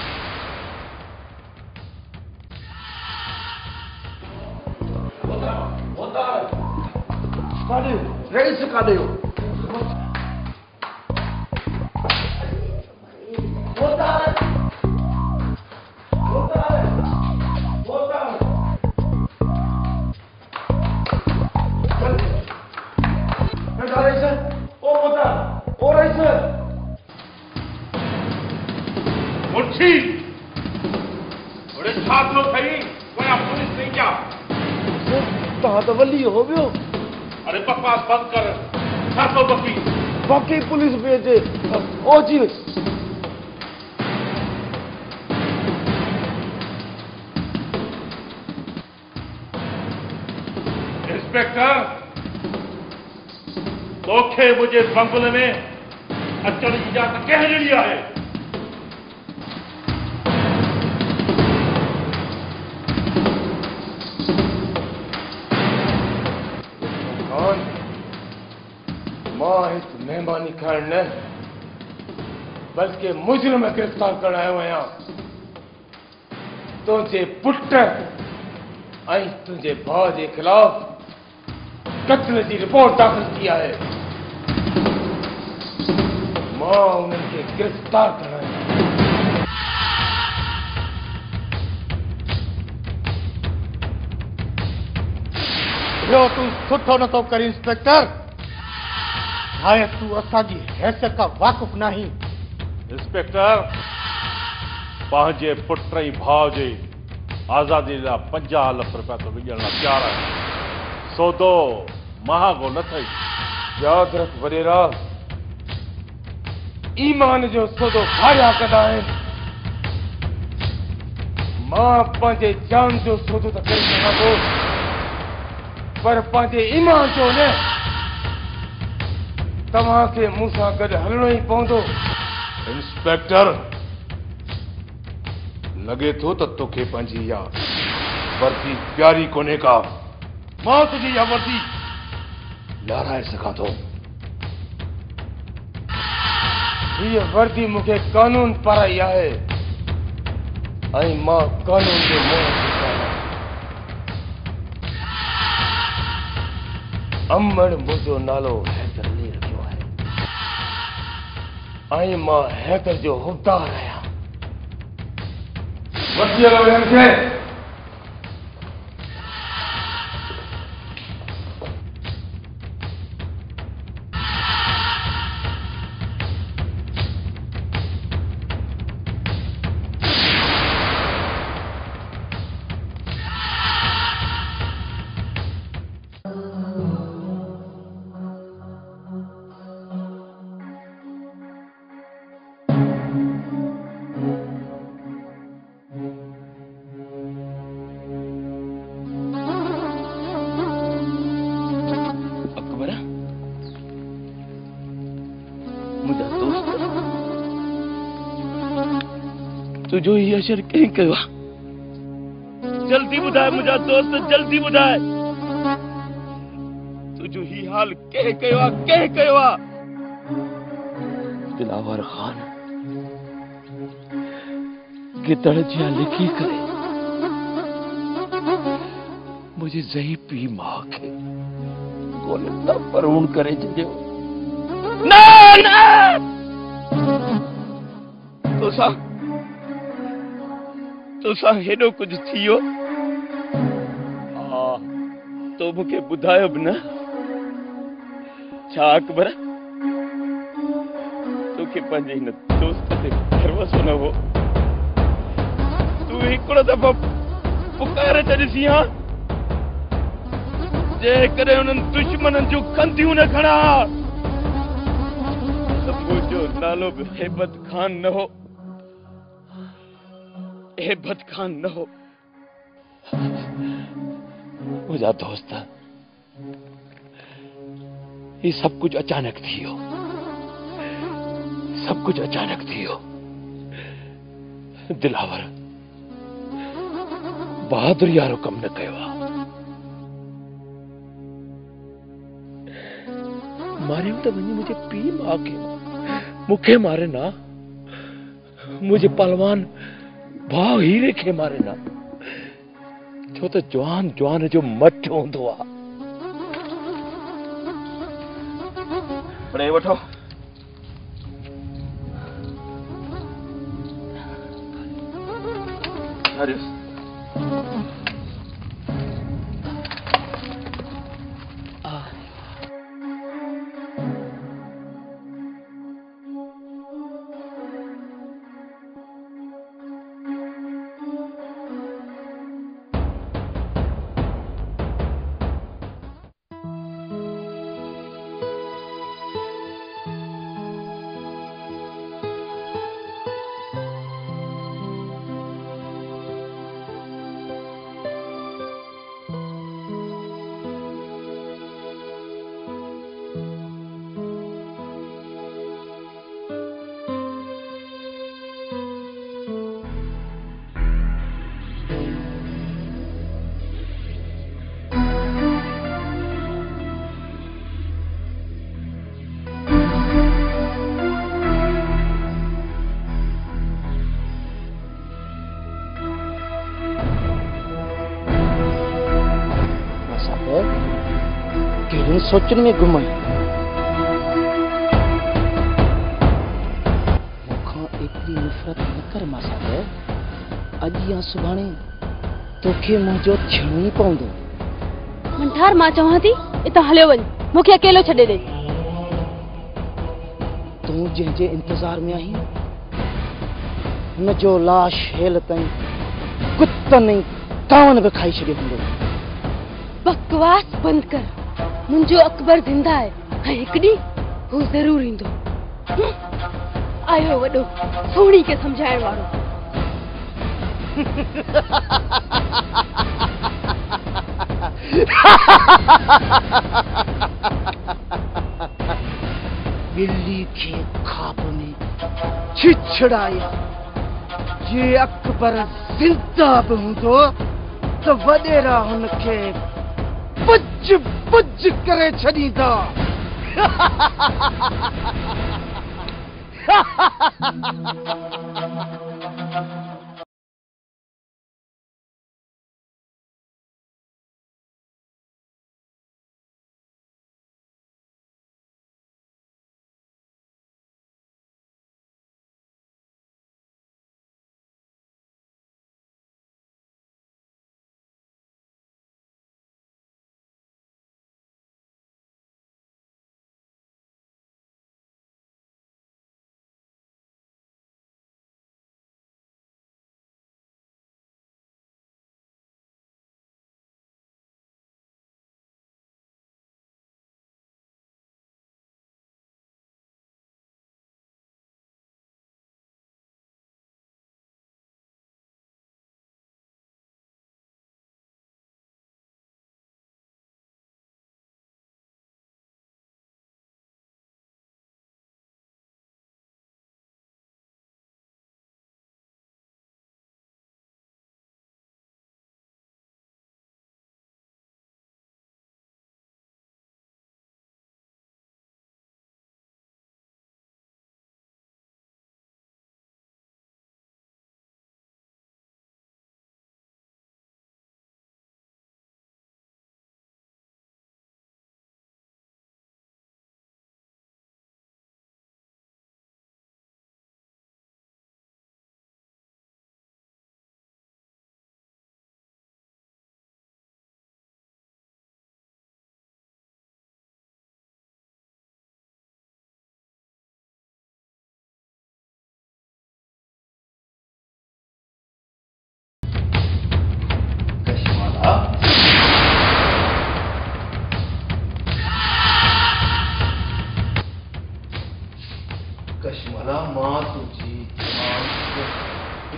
रईस काॾे हो मुंशी बड़े छात्र थई कोई पुलिस नहीं क्या तहां तो वली हो वियो अरे बकवास बंद कर छातो बकी बाकी पुलिस भेजे ओ जी इंस्पेक्टर तोखे मुझे बंगले में अचण जी इजाजत कंहिं ॾिनी आहे मां हित मेहमानी करण न बल्कि मुजरिम गिरफ्तार करण आयो आहियां तुंहिंजे पुट ऐं तुंहिंजे भाउ जे खिलाफ कत्ल जी रिपोर्ट दाख़िल की आहे मां उन्हनि खे गिरफ्तार करण आहियां ॿियो तूं सुठो नथो कर इंस्पेक्टर शायद तू असांजी हैसियत का वाक़ुफ़ नहीं इंस्पेक्टर पंहिंजे पुट ऐं भाउ जे आज़ादी लाइ 50 लाख रुपया तो विझण लाइ तयार आहे सौदो महांगो न अथई यादि रख वॾेरा ईमान जो सौदो भारिया कंदा आहिनि मां पंहिंजे जान जो सौदो त करे सघां थो पर पंहिंजे ईमान जो न तव्हांखे मूंसां गॾु हलणो ई पवंदो इंस्पेक्टर लगे थो त तोखे पंहिंजी इहा वर्दी प्यारी कोन्हे का मां तुंहिंजी इहा वर्दी लाराए सघां थो हीअ वर्दी मूंखे कानून पाराई आहे ऐं मां कानून जो मोह अमड़ मुंहिंजो नालो हैदर अली रखियो आहे ऐं मां हैदर जो हुबदार आहियां वठी हलो हिननि खे तुझो ही असर कहीं कयो जल्दी बुधाए मुझा दोस्त जल्दी बुधाए हाल कंहिं कयो आहे दिलावर खान गिदड़ जिया लिखी करे मुझे ज़ही पी मां खे गोलंदा परून करे छॾियो। ना ना तोसां हेॾो कुझु थी वियो। हा तो मूंखे ॿुधायो बि न। छा अकबर तोखे पंहिंजे हिन दोस्त ते भरोसो न हो? तूं हिकिड़ो दफ़ो पुकारे त ॾिसी हा जेकॾहिं उन्हनि दुश्मननि जूं कंदियूं न खणा त मुंहिंजो नालो बि हेबत खान न हो। हेबत खान न हो। मुझा दोस्त ये सब कुछ अचानक थी हो। सब कुछ अचानक थी हो। दिलावर बहादुरी वारो कम न कयो आहे। मारियो तो वही मुझे पी मां के मुखे मारे ना मुझे पहलवान भाव हीरे के मारे ना छो तो जवान जवान जो मठ होंदो आ। बड़े वठो हरिस सोचने में घुमाई मुखां एतरी नफ़रत न कर मासा अॼु या सुभाणे तोखे मुंहिंजो थियणो ई पवंदो। मंठार मां चवां थी इतां हलियो वञ मूंखे अकेलो छॾे ॾे। तूं जंहिंजे इंतज़ार में आहीं हुन जो लाश हेल ताईं कुतनि कावन बि खाई छॾियो हूंदो। बकवास बंदि कर। मुंहिंजो अकबर ज़िंदा आहे ऐं हिकु ॾींहुं हू ज़रूर ईंदो। आयो वॾो सोणी खे सम्झाइण वारो। बिल्ली के खाब में छिछड़ाया जे अकबर ज़िंदा बि हूंदो त वॾेरा हुनखे पुज पुज करे छॾींदा।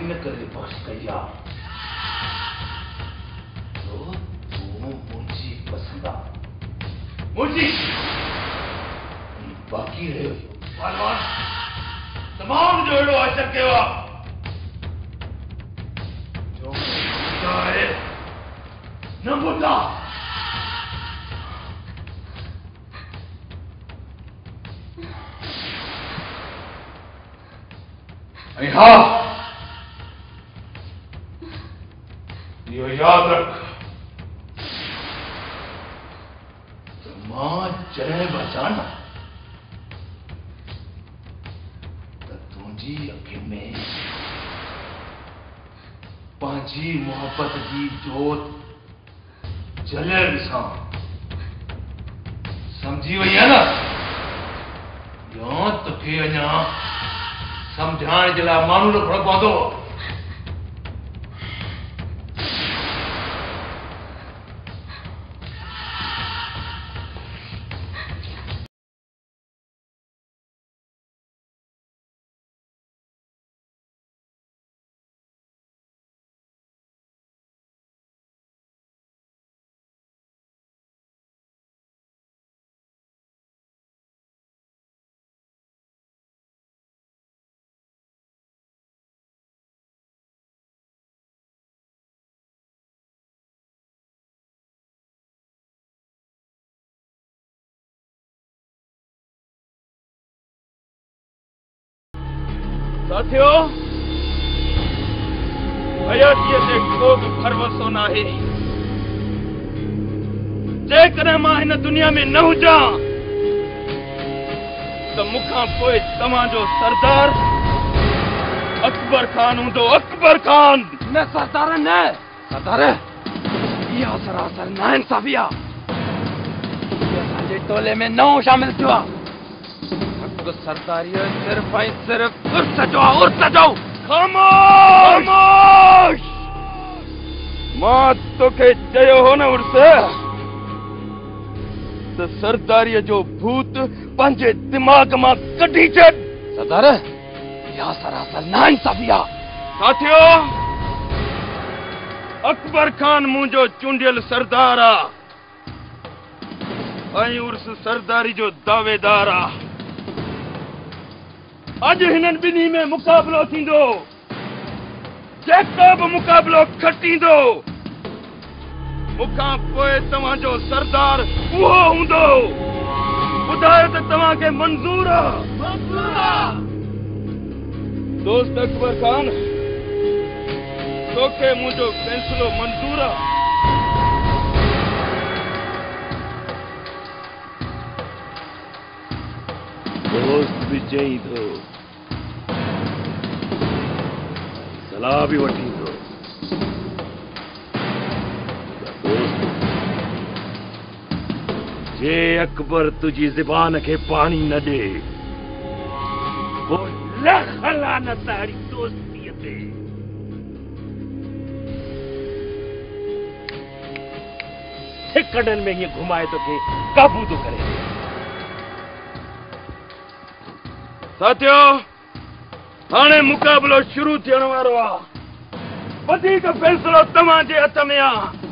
इन करे बख्श कया तो तू मुझी पसंदा मुझी बाकी रहे पहलवान तमाम जो एड़ो अचर कयो जो है न बुधा हाँ यो याद रख तो मां जय बचाना तो तुझी अखि में पांची मोहब्बत की जोत जले ॾिसां समझी वई है ना यो तोखे अञा समझाने के लिए मानू न खड़ो पवंदो साथियों हयातीअ ते को बि भरवसो नाहे जेकॾहिं मां हिन दुनिया में न हुजां त मूंखां पोइ तव्हांजो सरदार अकबर खान हूंदो अकबर खान न सरदार न सरदार इहा सरासर नाइंसाफ़ी आहे असांजे टोले में नओं शामिल थियो आहे सरदारी सिर्फ ऐं सिर्फ उर्स जो खामोश मां तोखे चयो हो न उर्स त सरदारीअ जो भूत पंहिंजे दिमाग़ मां कढी छॾ सरदार इहा सरासर नाइंसाफ़ी आहे साथियों अकबर खान मुंहिंजो चूंडियल सरदार आहे ऐं उर्स सरदारी जो दावेदार आहे अज हिननि ॿिन्ही में मुक़ाबलो थींदो जेको बि मुक़ाबलो खटींदो मूंखां पोइ तव्हांजो सरदार उहो हूंदो ॿुधायो त तव्हांखे मंज़ूर आहे दोस्त अकबर खान तोखे मुंहिंजो फ़ैसिलो मंज़ूर आहे दोस्त भी चई थो सलाह भी वठी थो दोस्त जे अकबर तुझी ज़बान खे पाणी न ॾे पोइ लख लानत अहिड़ी दोस्तीअ ते ठिकड़नि में हीअं घुमाए तोखे काबू थो करे साथियों हाणे मुक़ाबलो शुरू थियण वारो आहे वधीक फ़ैसिलो तव्हांजे हथ में आहे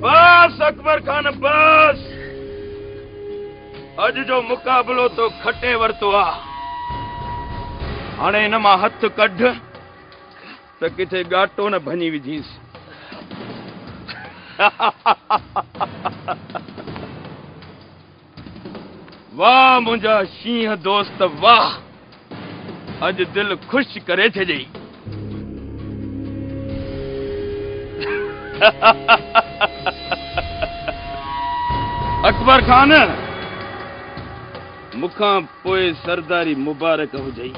बस अकबर खान बस अज जो मुकाबलो तो खटे वरतो आ हाणे इन मां हथ कढ त किथे गाटो न भञी विझीस वाह मुंहिंजा शींहं दोस्त वाह अज दिल खुश करे छॾई। अकबर खान मुखां पोइ सरदारी मुबारक हुजई।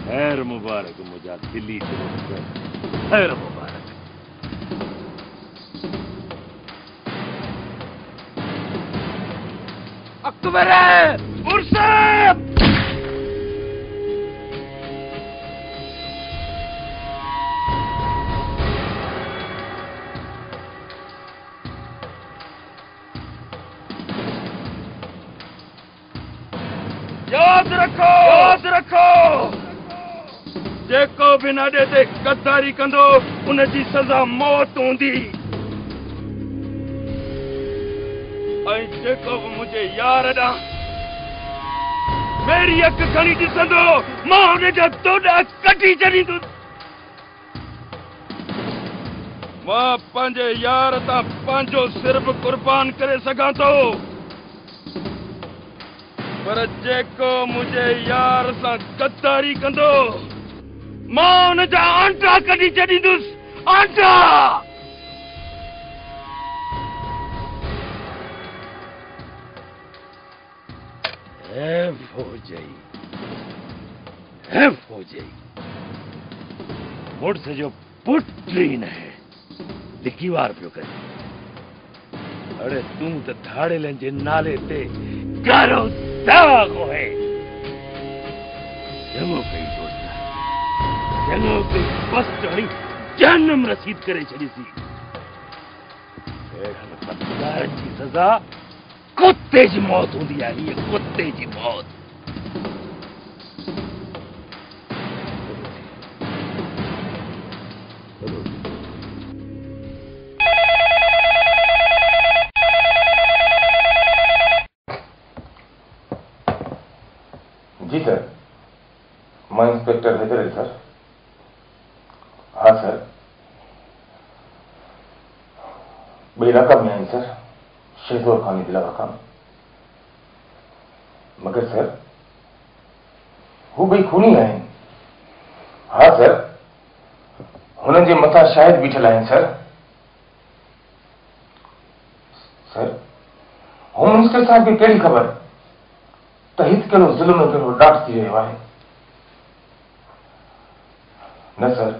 खैर मुबारक मुंहिंजा दिली दोस्त, खैर मुबारक। अकबर मुर्शद याद रखो जेको भी नाडे ते गद्दारी कंदो उन जी सज़ा मौत हूंदी। ऐं जेको भी मुंहिंजे यार ॾांहुं मेरी अख खणी ॾिसंदो मां हुन जा तोड़ा कटी छॾींदुसि। मां पंहिंजे यार तां पंहिंजो सिर बि कुर्बान करे सघां थो, पर जेको मुंहिंजे यार सां गद्दारी कंदो मां हुन जा आंटा कढी छॾींदुसि। आंटा फौजी मुड़स जो पुट ई न है लिखी वार पियो करे। अड़े तूं त धाड़ेलनि जे नाले ते गारो दाग है। चङो कई दोस्त, चङो कई, बस चढ़ी जहन्नम रसीद करे छॾीसी। अहिड़नि पत्थरनि जी सज़ा कुत्ते जी मौत हूंदी आहे। ये कुत्ते जी मौत। जी सर, मैं इंस्पेक्टर हैदर अली सर। हाँ सर, बे इलाका में आई सर, शेजोर खानी दिलावर खान। मगर सर वो बई खूनी आहिनि। हाँ सर, हुननि जे मथां शाहिद बीठल आहिनि सर। सर होम मिनिस्टर साहब खे कहिड़ी ख़बर त हिते कहिड़ो ज़ुल्म ऐं कहिड़ो डांट थी रहियो आहे। न सर,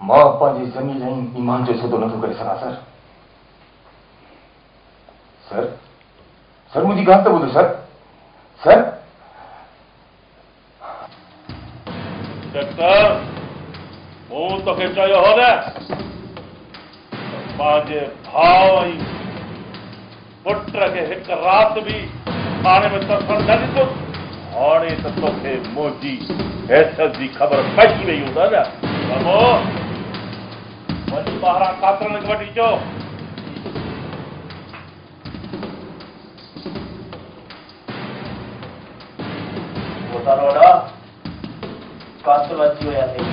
मां पंहिंजे ज़मीन ऐं ईमान जो सौदो नथो करे सघां सर। सर सर मुंहिंजी ॻाल्हि त ॿुधो सर। सर इंस्पेक्टर, मूं तोखे चयो हो न पंहिंजे भाउ ऐं पुट खे हिकु राति बि थाने में तरसण न ॾिठो। हाणे त तोखे मुंहिंजी हैसियत जी ख़बर पइजी वई हूंदा न। रमो वञी ॿाहिरां कातरनि खे वठी अचो। वॾा कातल अची विया अथई।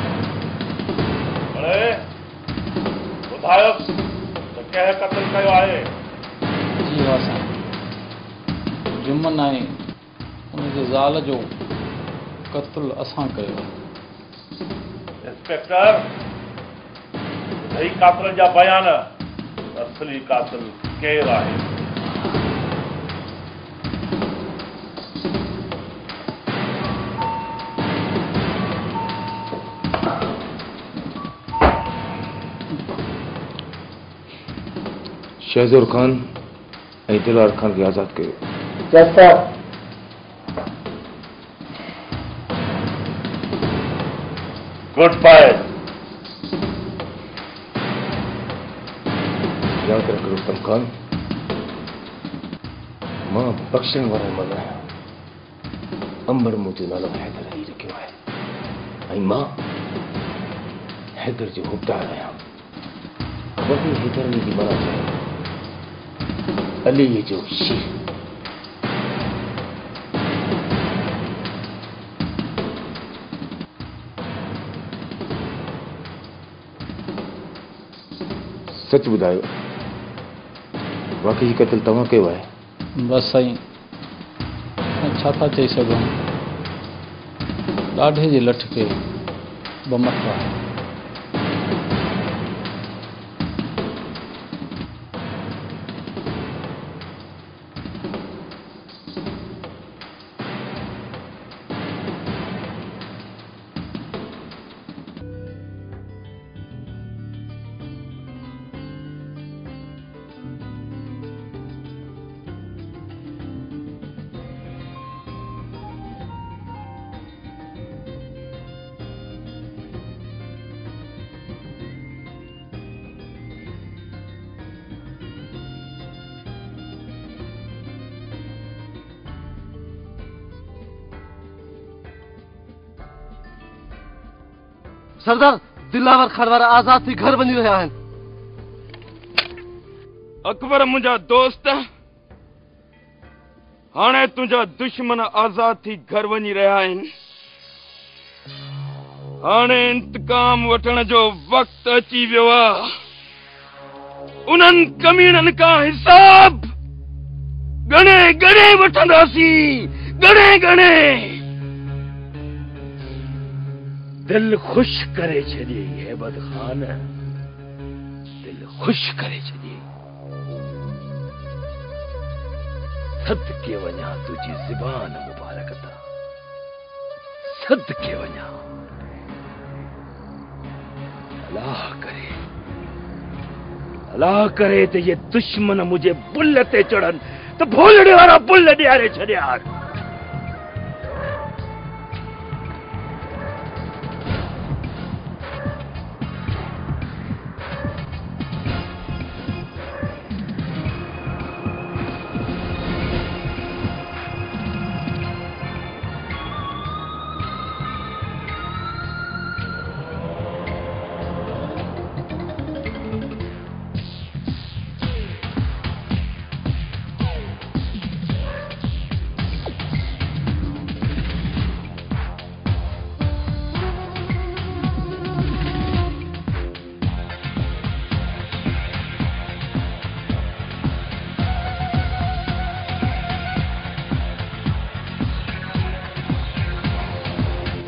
अरे ॿुधायो त कंहिं क़त्ल कयो आहे? जी हा साईं, जुमन आहे उनजे ज़ाल जो क़त्ल असां कयो आहे। इंस्पेक्टर, ॿुधई कातलनि जा बयान, असली कातिल केरु आहे? शहजोर खान ऐं दिलावर खान खे आज़ाद कयो। जज साहब, गुड बाय। यादि रख रुस्तम खान, मां बख़्शण वारा मन आहियां। अंबर मुंहिंजो नालो हैदर अली रखियो आहे ऐं मां हैदर जो हुकदार आहियां। ख़बर अथई हैदर अली जी माना छा आहे? अली जो शीर। सच ॿुधायो, वाकई क़त्ल तव्हां कयो आहे? बस साईं, छा था चई सघूं। ॾाढे जे लठ खे बमत आहे। सरदार दिलावर खड़वार आजाद थी घर वञी रहिया आहिनि। अकबर मुंहिंजा दोस्त, हाणे तुंहिंजा दुश्मन आजाद थी घर वञी रहिया आहिनि। हाणे इंतकाम वठण जो वक़्तु अची वियो आहे। उन्हनि कमीणनि खां हिसाब घणे घणे वठंदासीं, घणे घणे। दिल खुश करे छॾी हैबत खान, दिल खुश करे छॾी। सदके वञा तुझी ज़ुबान मुबारक ता, सदके वञा। अलाह करे त ये दुश्मन मुझे बुल ते चढ़न त भोलड़े वारा बुल ॾियारे छॾिया।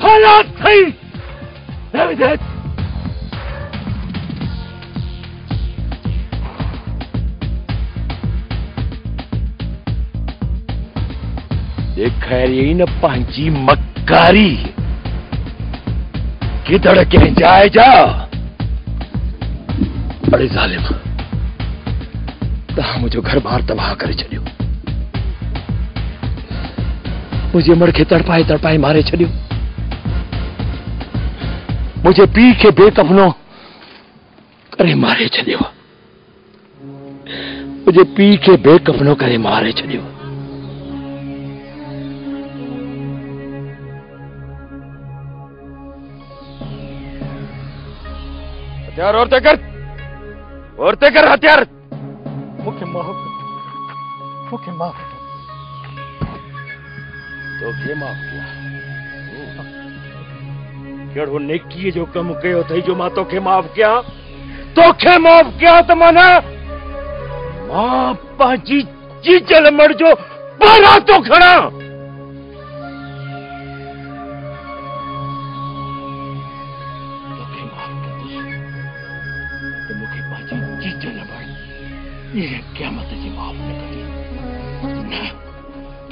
हालात सही रविदास, ॾेखारी न पंहिंजी मक्कारी। किधड़ कंहिं जाइ जा। अड़े ज़ालिम, तव्हां मुंहिंजो घर बार तबाह करे छॾियो, मुंहिंजे मड़ खे तड़पाए तड़पाए मारे छॾियो, मुझे पी के बेकफनो करे मारे छॾियो, मुझे पी के बेकफनो करे मारे छॾियो। हथियार औरते कर, औरते कर हथियार। मुखे माफ, मुखे माफ, तो के माफ किया? केड़ो नेकी जो कम कयो थई जो मां तोखे माफ़ किया? तोखे माफ़ किया त माना मां पंहिंजी चीचल मड़ जो पारा तो खड़ा। तोखे माफ़ किया तो मूंखे पंहिंजी चीचल मड़ ये क़यामत जी माफ़ न करी।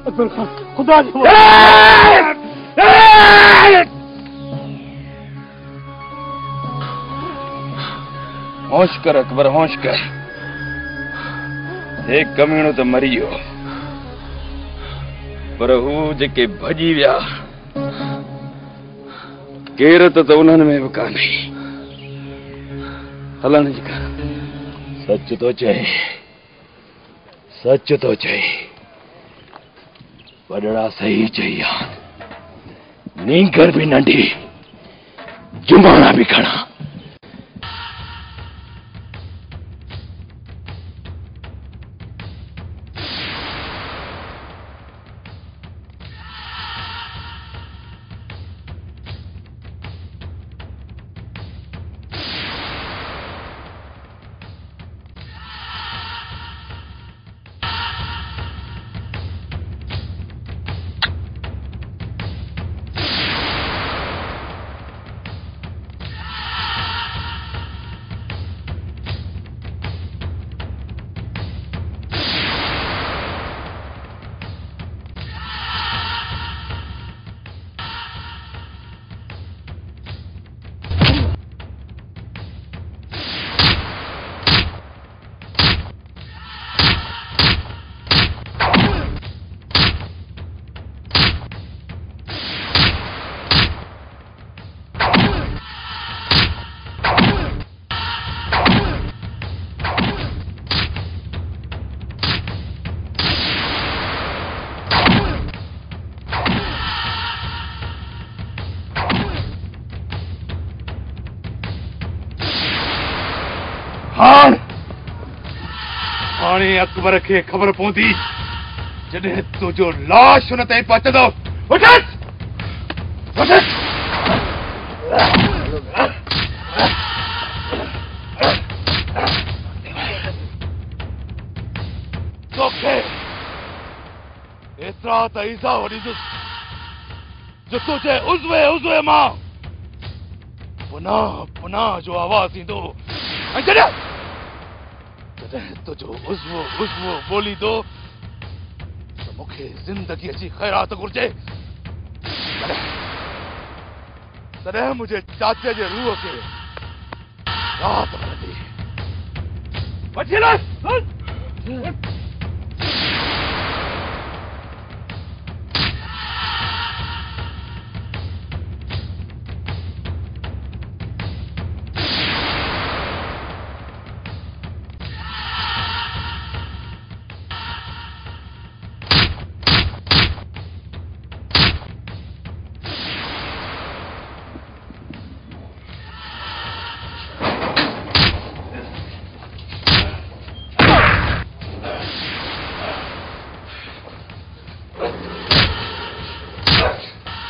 अकबर खान, खुदा जी होश कर अकबर, होश कर। एक कमीणो तो मरी वियो, पर हू जेके भॼी विया केर त उन्हनि में बि कान्हे। हलण जी कर। सच तो चए, सच तो चए, वॾड़ा सही चई आहे। नींगर भी नंढी, जुमाना भी घणा। हाणे अकबर खे ख़बर पवंदी जॾहिं तुंहिंजो लाश हुन ताईं पहुचंदो। तोखे एतिरा त ईज़ा ॾींदुसि जो तुंहिंजे उज़वे मां पुनः जो आवाज़ ईंदो। ऐं जॾहिं तुंहिंजो उज़वो ॿोलींदो त मूंखे ज़िंदगीअ जी ख़ैरात घुर्जे। तॾहिं मुंहिंजे चाचे जे रूह खे राहत मिलंदी। वठी हल।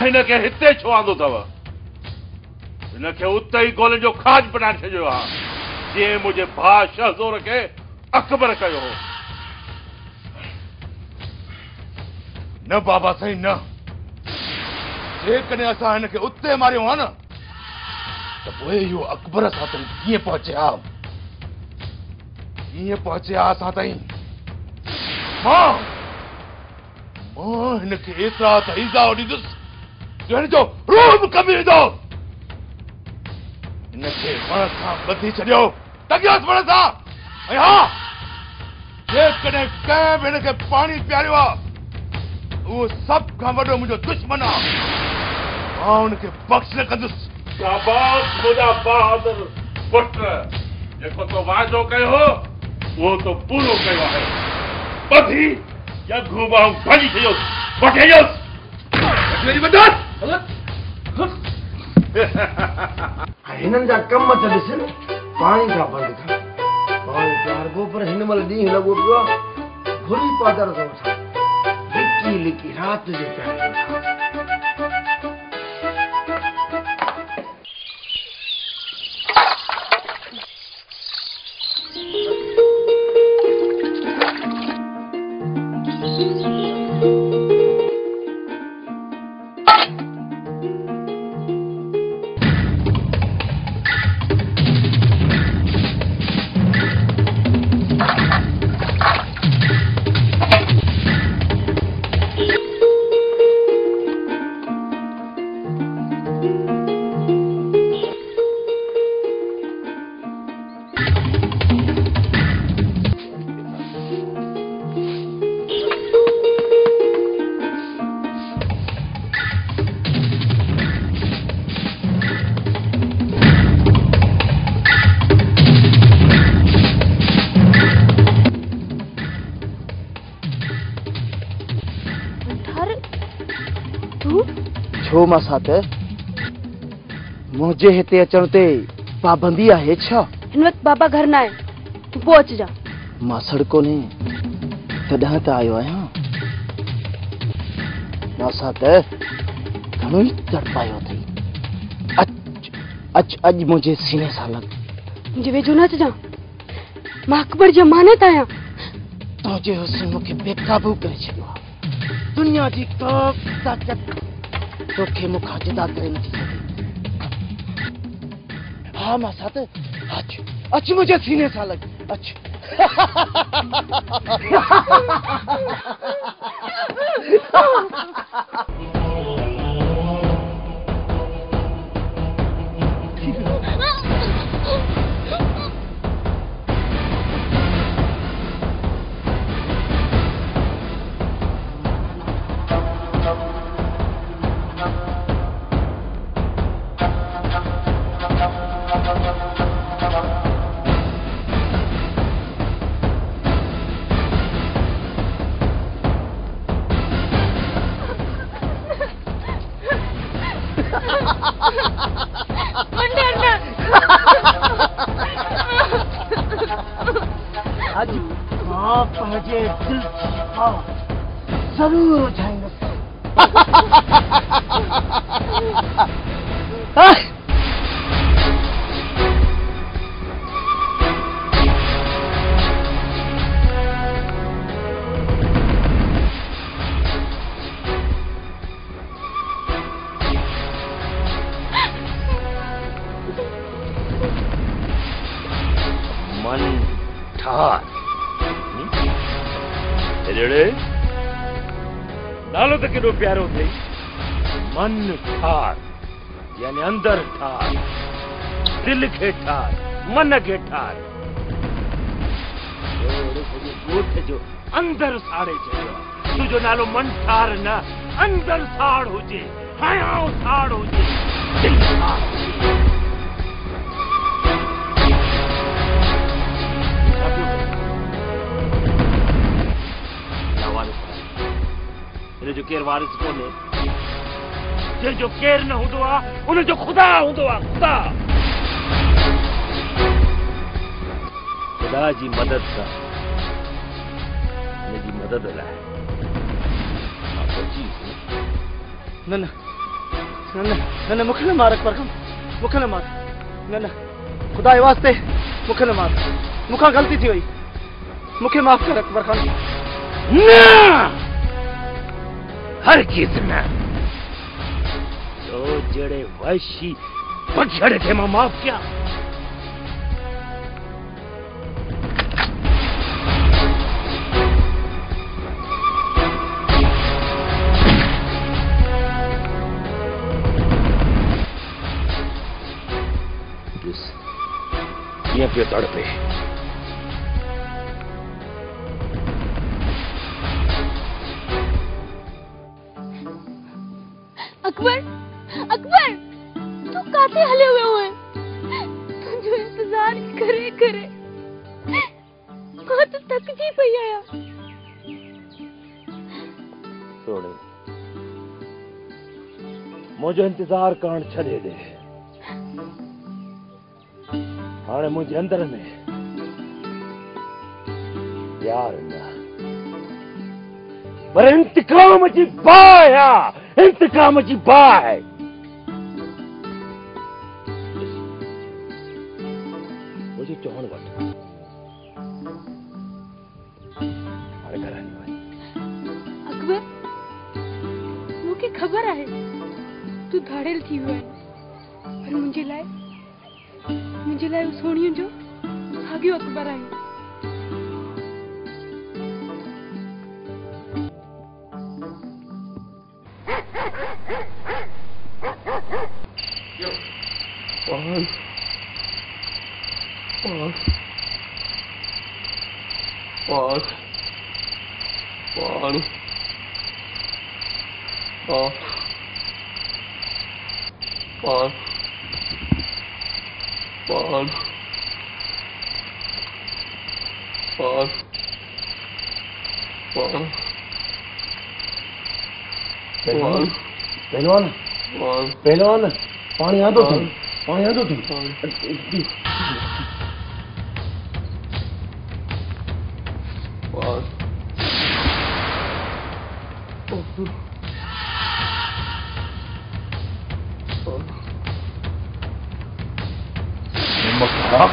हिनखे हिते छो आंदो अथव? हिनखे उते ई गोलनि जो खाज बनाए छॾियो आहे जीअं मुंहिंजे भाउ शहज़ोर खे अकबर कयो हो। न बाबा साईं न, जेकॾहिं असां हिनखे उते मारियो हा न त पोइ इहो अकबर सां ताईं कीअं पहुचिया असां ताईं? मां हिनखे एतिरा त ईज़ा ॾींदुसि जो हिनजो रूह बि कमी वेंदो। हिनखे वण सां ॿधी छॾियो, टंगियोसि वण सां। ऐं हा, जेकॾहिं कंहिं बि हिनखे पाणी पीआरियो आहे उहो सभ खां वॾो मुंहिंजो दुश्मन आहे। मां हुनखे बख़्श न कंदुसि। शाबाश मुंहिंजा बहादुर पुट, जेको तो वाइदो कयो हो उहो तो पूरो कयो आहे। ॿधी या घुमाऊं भॼी छॾियोसि, वठी अचोसि। हिननि जा कम त ॾिस, पाणी खां बंदि कर, पाणी पियारबो, पर हिन महिल ॾींहुं लॻो पियो आहे घुरी पादर थो वठां, लिकी लिकी राति जो पियारे वठां। छो मां साथ मुझे हिते अचण ते पाबंदी आहे छा? हिन वक्त बाबा घर न आहे, तू पो अच जा। मां सड़को ने तॾहिं त आयो आहियां। मां साथ घणो ई तड़पायो थी। अच मुझे सीने सां लग। मुझे वेझो न अचजा, मां अकबर जी अमानत आहियां। तुंहिंजे हुस्न मूंखे बेकाबू करे छॾियो आहे। दुनिया जी को ताक़त तोखे मूंखां जुदा करे नथी सघे। हा मां साथ अच मुझे सीने सां लग, अच। आज मां पंहिंजे दिल जरूर ॿुधाईंदुसि। मन ठार जड़े नालो तो केॾो प्यारो थे। मन ठार यानी अंदर ठार, दिल के ठार, मन के ठार। गोठ जो अंदर साड़े छॾियो। तुझो नालो मन ठार न, अंदर साड़ हुजे, हयां साड़ हुजे, दिल साड़ हुजे। जो केर वारिस कोने, जो केर न हूंदो आहे उन जो खुदा हूंदो आहे। खुदा जी मदद सां हुनजी मदद लाइ मां पहुची न न न न न मूंखे न मार अकबर खान, मूंखे न मार। न न खुदा जे वास्ते मूंखे न मार, मूंखां ग़लती थी वई, मूंखे माफ़ कर अकबर खान। न हरगिज़ न। तो जड़े वैशी बछड़े थे मां माफ क्या। ये पियो तड़पे। अकबर, अकबर, तू काथे हले हुए हुए? तुझो इंतजार करे करे मां तो थक जी पई आया। सोने मुझे इंतजार करण छॾे दे। हाणे मुझे अंदर में प्यार न पर इंतकाम जी बाहि आहे, इंतकाम जी बाहि। मुझे चवण वठ हाणे घर हली वञ। अकबर, मूंखे ख़बर आहे तू धाड़ेल थी वियो आहे, पर मुंहिंजे लाइ सोणियुनि जो साॻियो अकबर आहे। पहलवान पहलवान पानी आंदो थी, पानी आंदो थी। नमक खा,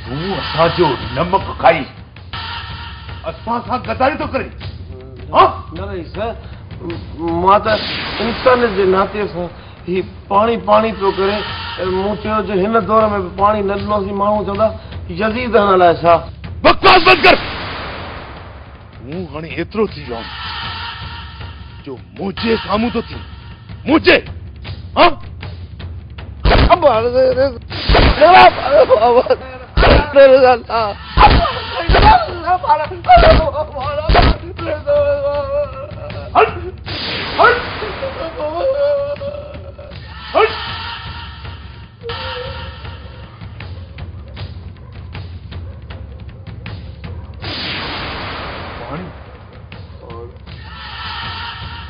तू असांजो नमक खाई असां सां गदारी तो करे। हाँ न रही सर, मां त इंसान जे नाते सां ही पानी पानी पियो करे। मूं चयो जो हिन दौर में पानी न ॾिनोसीं, माण्हू चवंदा यज़ीद हण लाइ छा। बकवास बंद कर। मूं हाणे एतिरो थी वियो जो मुंहिंजे साम्हूं तो थी, मुंहिंजे हाँ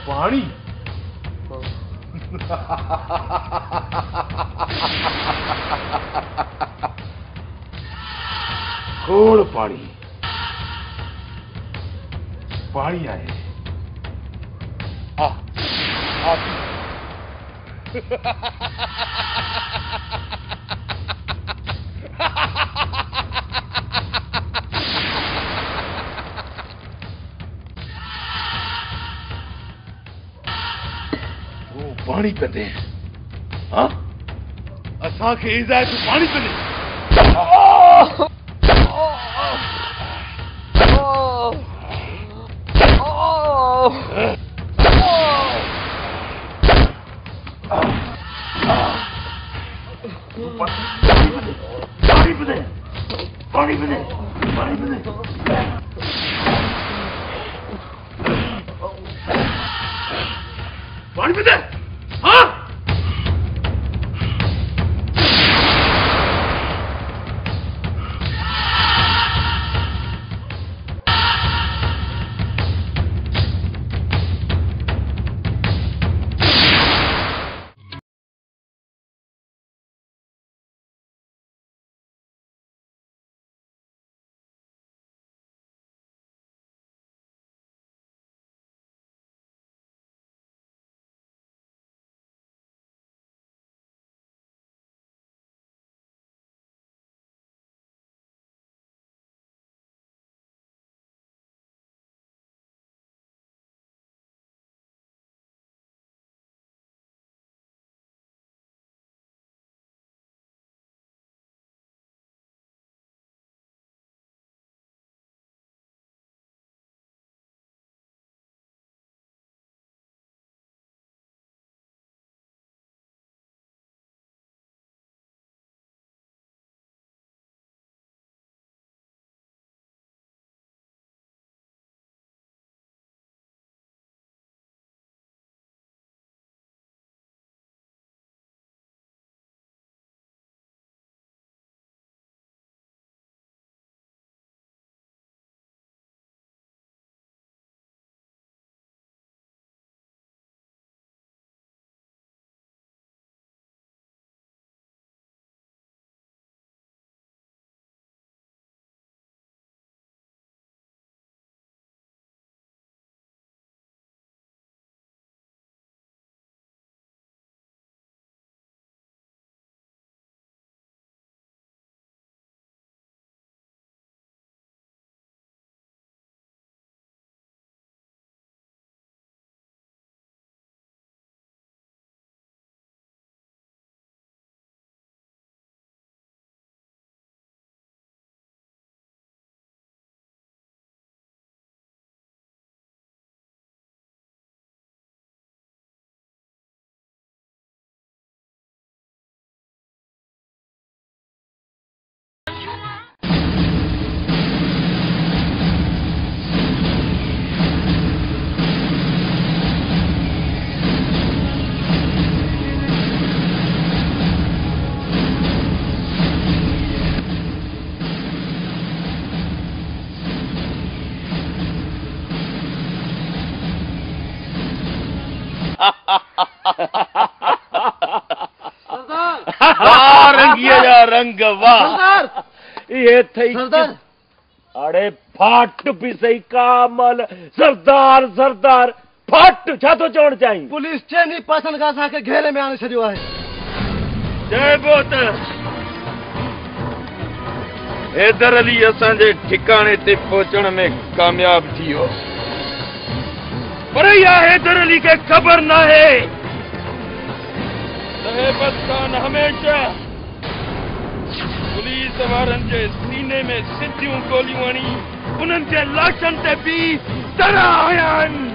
पानी खोड़ पानी पानी आए आ आ वो पानी पीते हैं हाँ असा के इज़ा तू पानी पीते पानी पीते पानी पीते पानी पीते पानी पीते हाँ रंगिया रंग वाह ये थई सरदार अरे फाट भी सही कामल सरदार सरदार फाट छा तो चवण चाहिए पुलिस चइनी पासन खां असांखे घेरे में आणे छॾियो आहे जय बोत हैदर अली असांजे ठिकाणे ते पहुचण में कामयाब थी वियो पर इहा हैदर अली खे ख़बर न आहे हेबतखान हमेशा पुलिस वारनि जे सीने में सिधियूं गोलियूं हणी उन्हनि जे लाशनि ते बि तरह आया आहिनि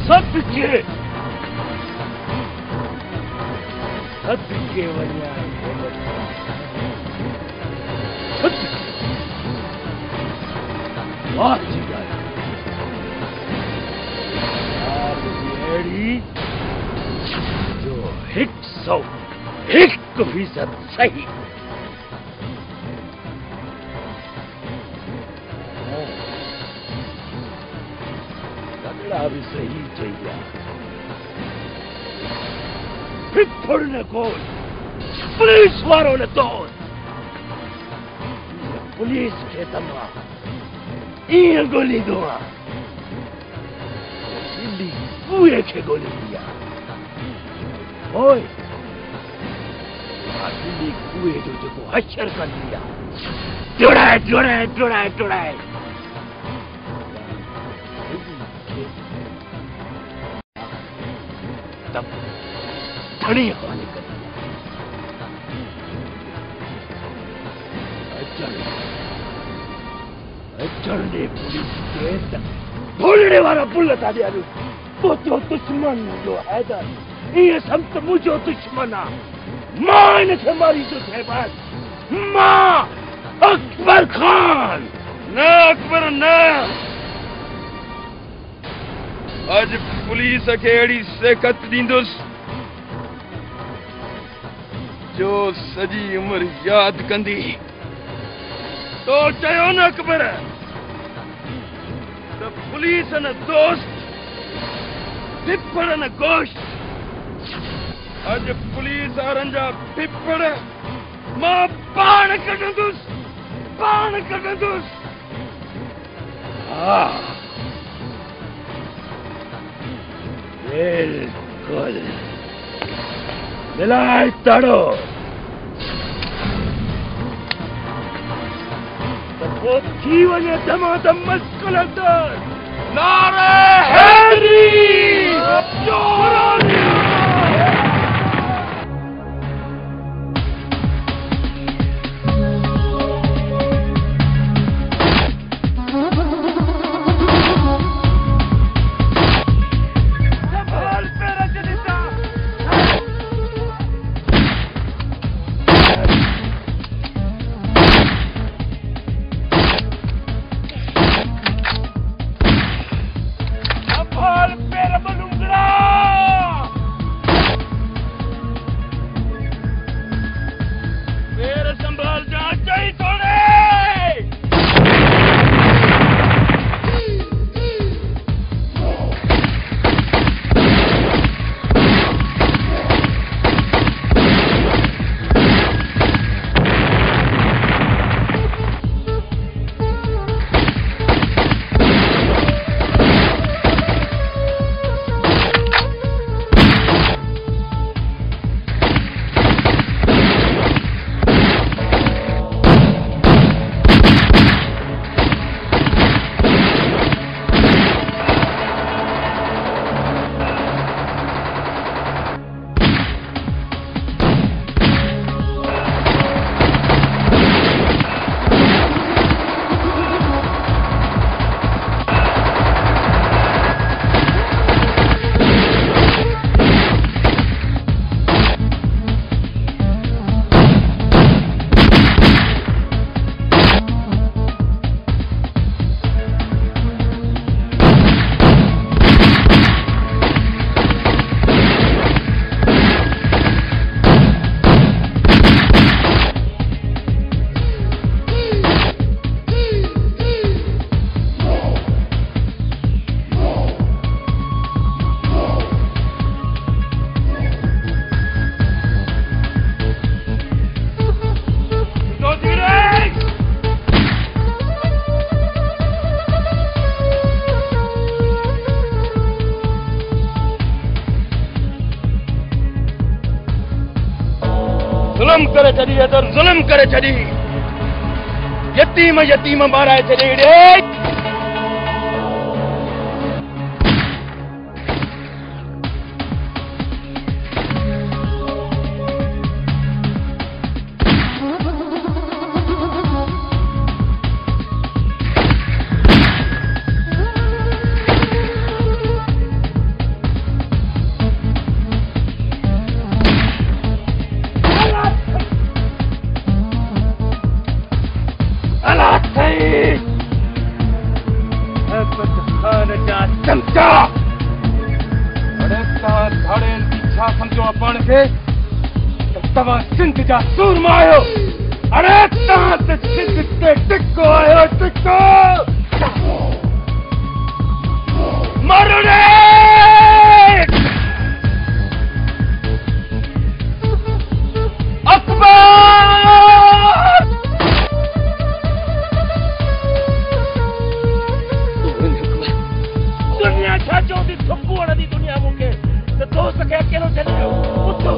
सदके वञा वाह जी अहिड़ी जो 101% सही भी सही चाहिए फिफड़ ने गोल पुलिस वालों ने तोड़ पुलिस के तमा ईअं गोली दुआ दिल्ली पूरे के गोली दिया ओए दिल्ली कुएं जो जेको हशर कर दिया जोड़ाए जोड़ाए जोड़ाए जोड़ाए तब धनी हवाले कर दिया अचल ने पुलिस के भोलने वाला बुल्लत आ दिया वो तो दुश्मन जो हैदर ये सब तो मुझे दुश्मन आ मां ने से मारी तो थे बस मां अकबर खान न अकबर न आज पुलिस के अड़ी सेकत दींदुस जो सजी उम्र याद कंदी तो चयो न अकबर तो पुलिस न दोस्त पिपड़ न गोश्त आज पुलिस आरंजा पिपड़ मां पान कढंदुस बिल्कुल मिलाए ताड़ो तो वो थी वने धमाधम मस्कुल अंदर नारे हैदरी जोरानी जुल्म करे छड़ी यतीम माराए छड़ी सूरमा आयो अरे तव्हां सिंध ते टिको आयो टिको मारो रे के अकेलो चले जाओ उठो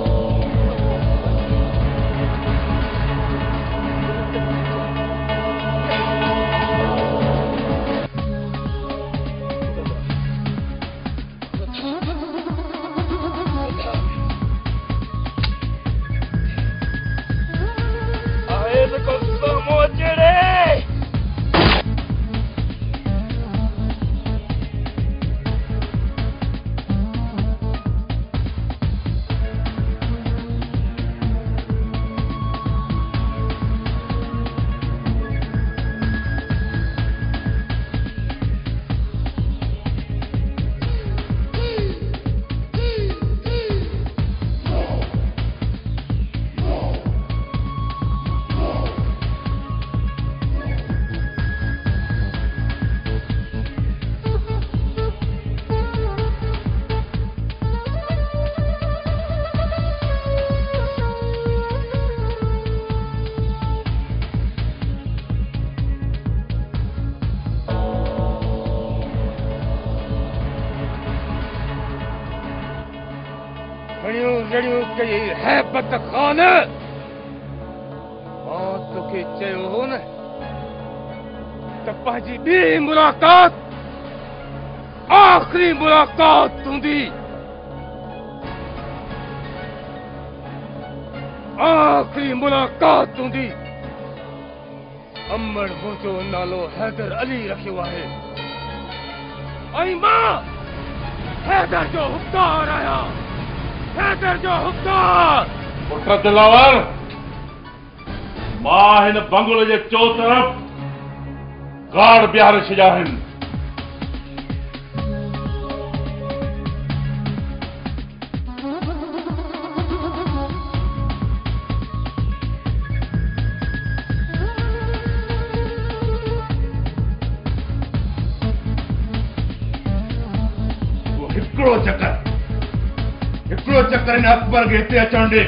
कई है बदखान मां तोखे चयो हो न त पंहिंजी ॿी मुलाक़ात आख़िरी मुलाक़ात हूंदी आख़िरी मुलाक़ात हूंदी अमड़ मुंहिंजो नालो हैदर अली रखियो आहे ऐं मां हैदर जो हुक्मदार आहियां हैदर जो हुक्मदार पुट दिलावर मां हिन बंगले जे चो तरफ़ गार्ड बिहारे छॾिया आहिनि हिकिड़ो चक्कर हिन अकबर खे हिते अचण ॾे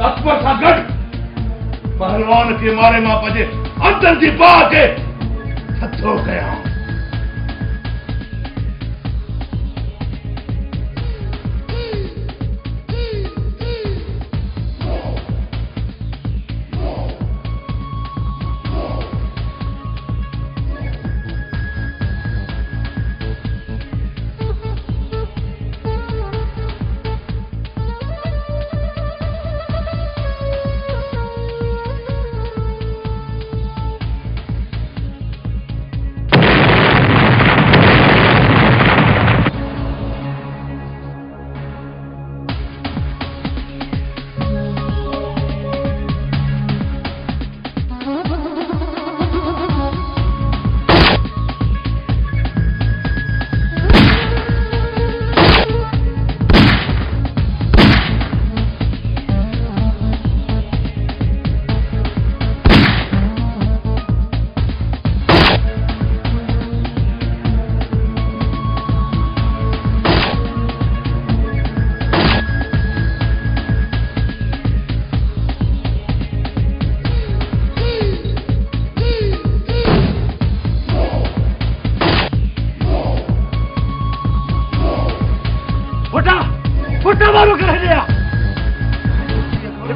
अकबर सां गॾु पहलवान खे मारे मां पंहिंजे अंदर जी बाह खे थधो कयां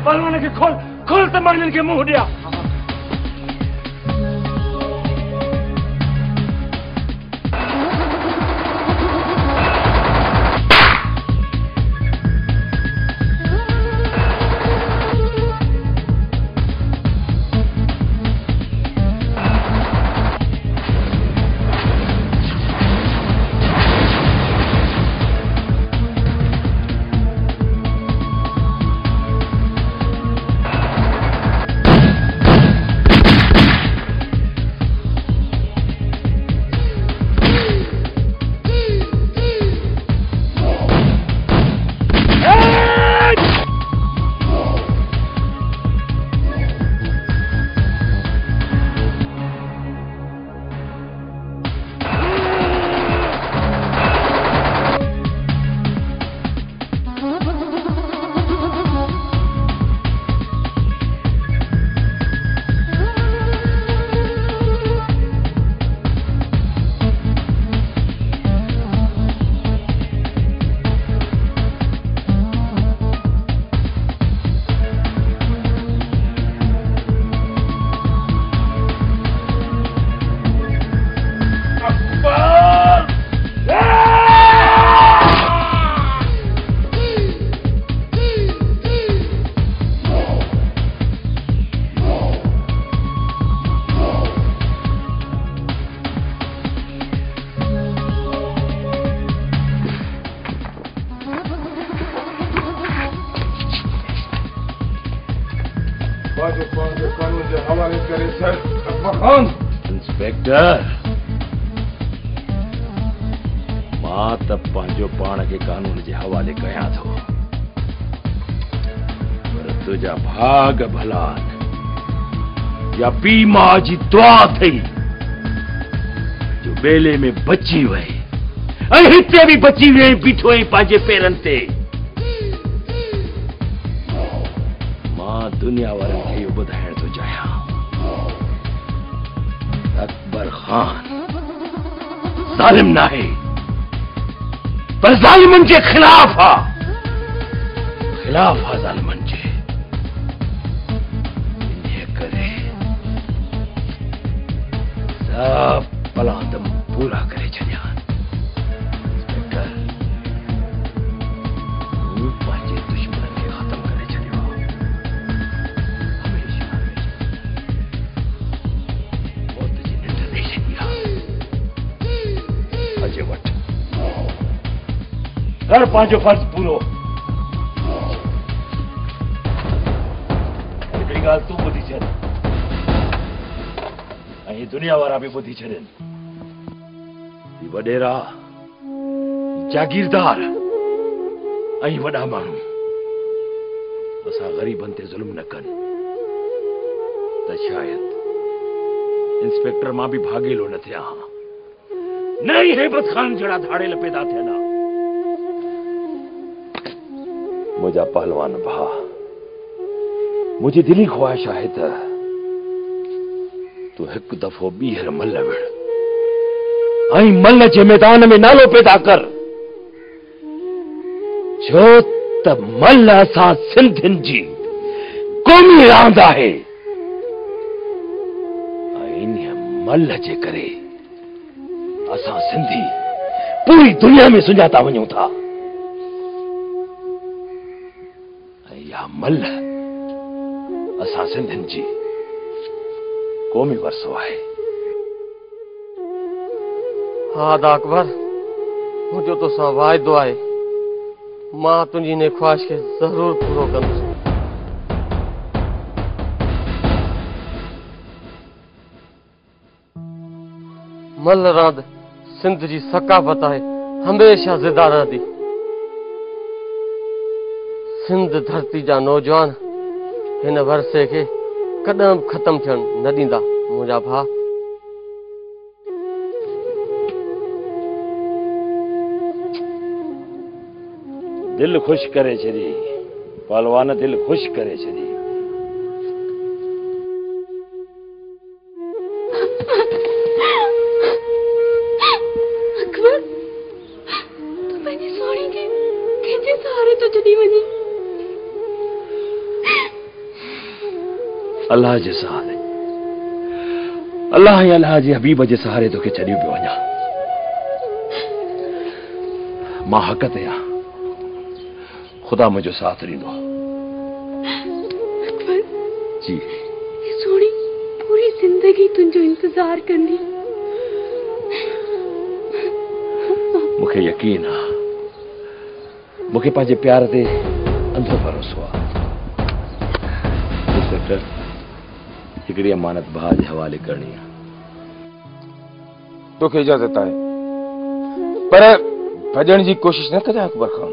पहलवान खे खोल खोल त मां हिननि खे मुंहुं ॾियां इंस्पेक्टर, मां त पंहिंजो पाण खे कानून जे हवाले कयां थो, पर तुंहिंजा भाग भला या पी मां जी दुआ थई जो बेले में बची वई ऐं हिते बि बची वई, बीठो ऐं पंहिंजे पेरनि ते। मां दुनिया वारनि खे इहो ॿुधाइण थो चाहियां, अकबर खान ज़ालिम नाहे, पर ज़ालिमनि जे खिलाफ आहे, ज़ालिमनि जे। इन्हीअ करे सब पलांदम पूरा करे छॾिया। इंस्पेक्टर, तूं पंहिंजे दुश्मन खे ख़त्म करे छॾियो। हमेशा मौत जी निंड ॾेई छॾी आहे। अॼु वठ, कर पंहिंजो फर्ज़ पूरो। हिकिड़ी ॻाल्हि तूं ॿुधी छॾ ऐं दुनिया वारा बि ॿुधी छॾनि। वॾेरा, जागीरदार ऐं वॾा माण्हू असां ग़रीबनि ते ज़ुल्म न कनि त शायदि इंस्पेक्टर मां बि भागेलो न थिया हा, न ई हेबत खान जहिड़ा धाड़ेल पैदा थियनि हा। मुंहिंजा पहलवान भाउ, मुंहिंजी दिली ख्वाहिश आहे त तूं हिकु दफ़ो ॿीहर मल विड़ ऐं मल जे मैदान में नालो पैदा कर, छो त मल असां सिंधियुनि जी क़ौमी रांदि आहे ऐं इन मल जे करे असां सिंधी पूरी दुनिया में सुञाता वञूं था। ऐं इहा मल असां सिंधियुनि जी क़ौमी वरसो आहे। हा दा अकबर, मुंहिंजो तोसां वाइदो आहे, मां तुंहिंजी इन ख्वाहिश खे ज़रूर पूरो कंदुसि। मल रांदि सिंध जी सकाफ़त आहे, हमेशा ज़िंदा रहंदी। सिंध धरती जा नौजवान हिन वरसे खे कॾहिं बि ख़तम थियण न ॾींदा। मुंहिंजा भाउ, दिल खुश करे छॾी पहलवान, दिल खुश करे छॾी। अकबर, तूं पंहिंजी सोणी खे कंहिंजे सहारे तो छॾी वञी? अल्लाह जे सहारे, अल्लाह ऐं अल्लाह जे हबीब जे सहारे तोखे छॾियो पियो वञा। मां हक़ ते आहियां, खुदा मुझे साथ ॾींदो। अकबर जी, ये सोणी पूरी जिंदगी तुंहिंजो इंतजार कंदी। मूंखे यकीन आहे, मूंखे पंहिंजे प्यार ते अंधो भरोसो आहे। इंस्पेक्टर, हिकिड़ी अमानत भाउ जे हवाले करणी आहे। तोखे इजाज़त आहे, पर भॼण जी कोशिश न कजां अकबर खान।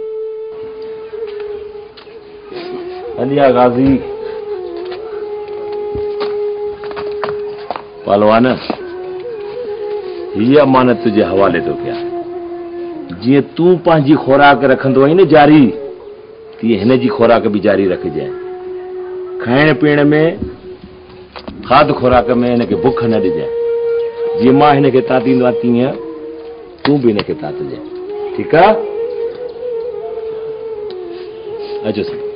अलिया गाज़ी, पहलवान, हीअ अमानत तुंहिंजे हवाले थो कयां। जीअं तूं पंहिंजी खुराक रखंदो आहीं न जारी, तीअं हिन जी खुराक बि जारी रखजांइ। खाइण पीअण में, खाद खुराक में हिनखे बुख न ॾिजांइ। जीअं मां हिनखे तातींदो आहियां तीअं तूं बि हिनखे तातजांइ, ठीकु आहे? अचो साईं।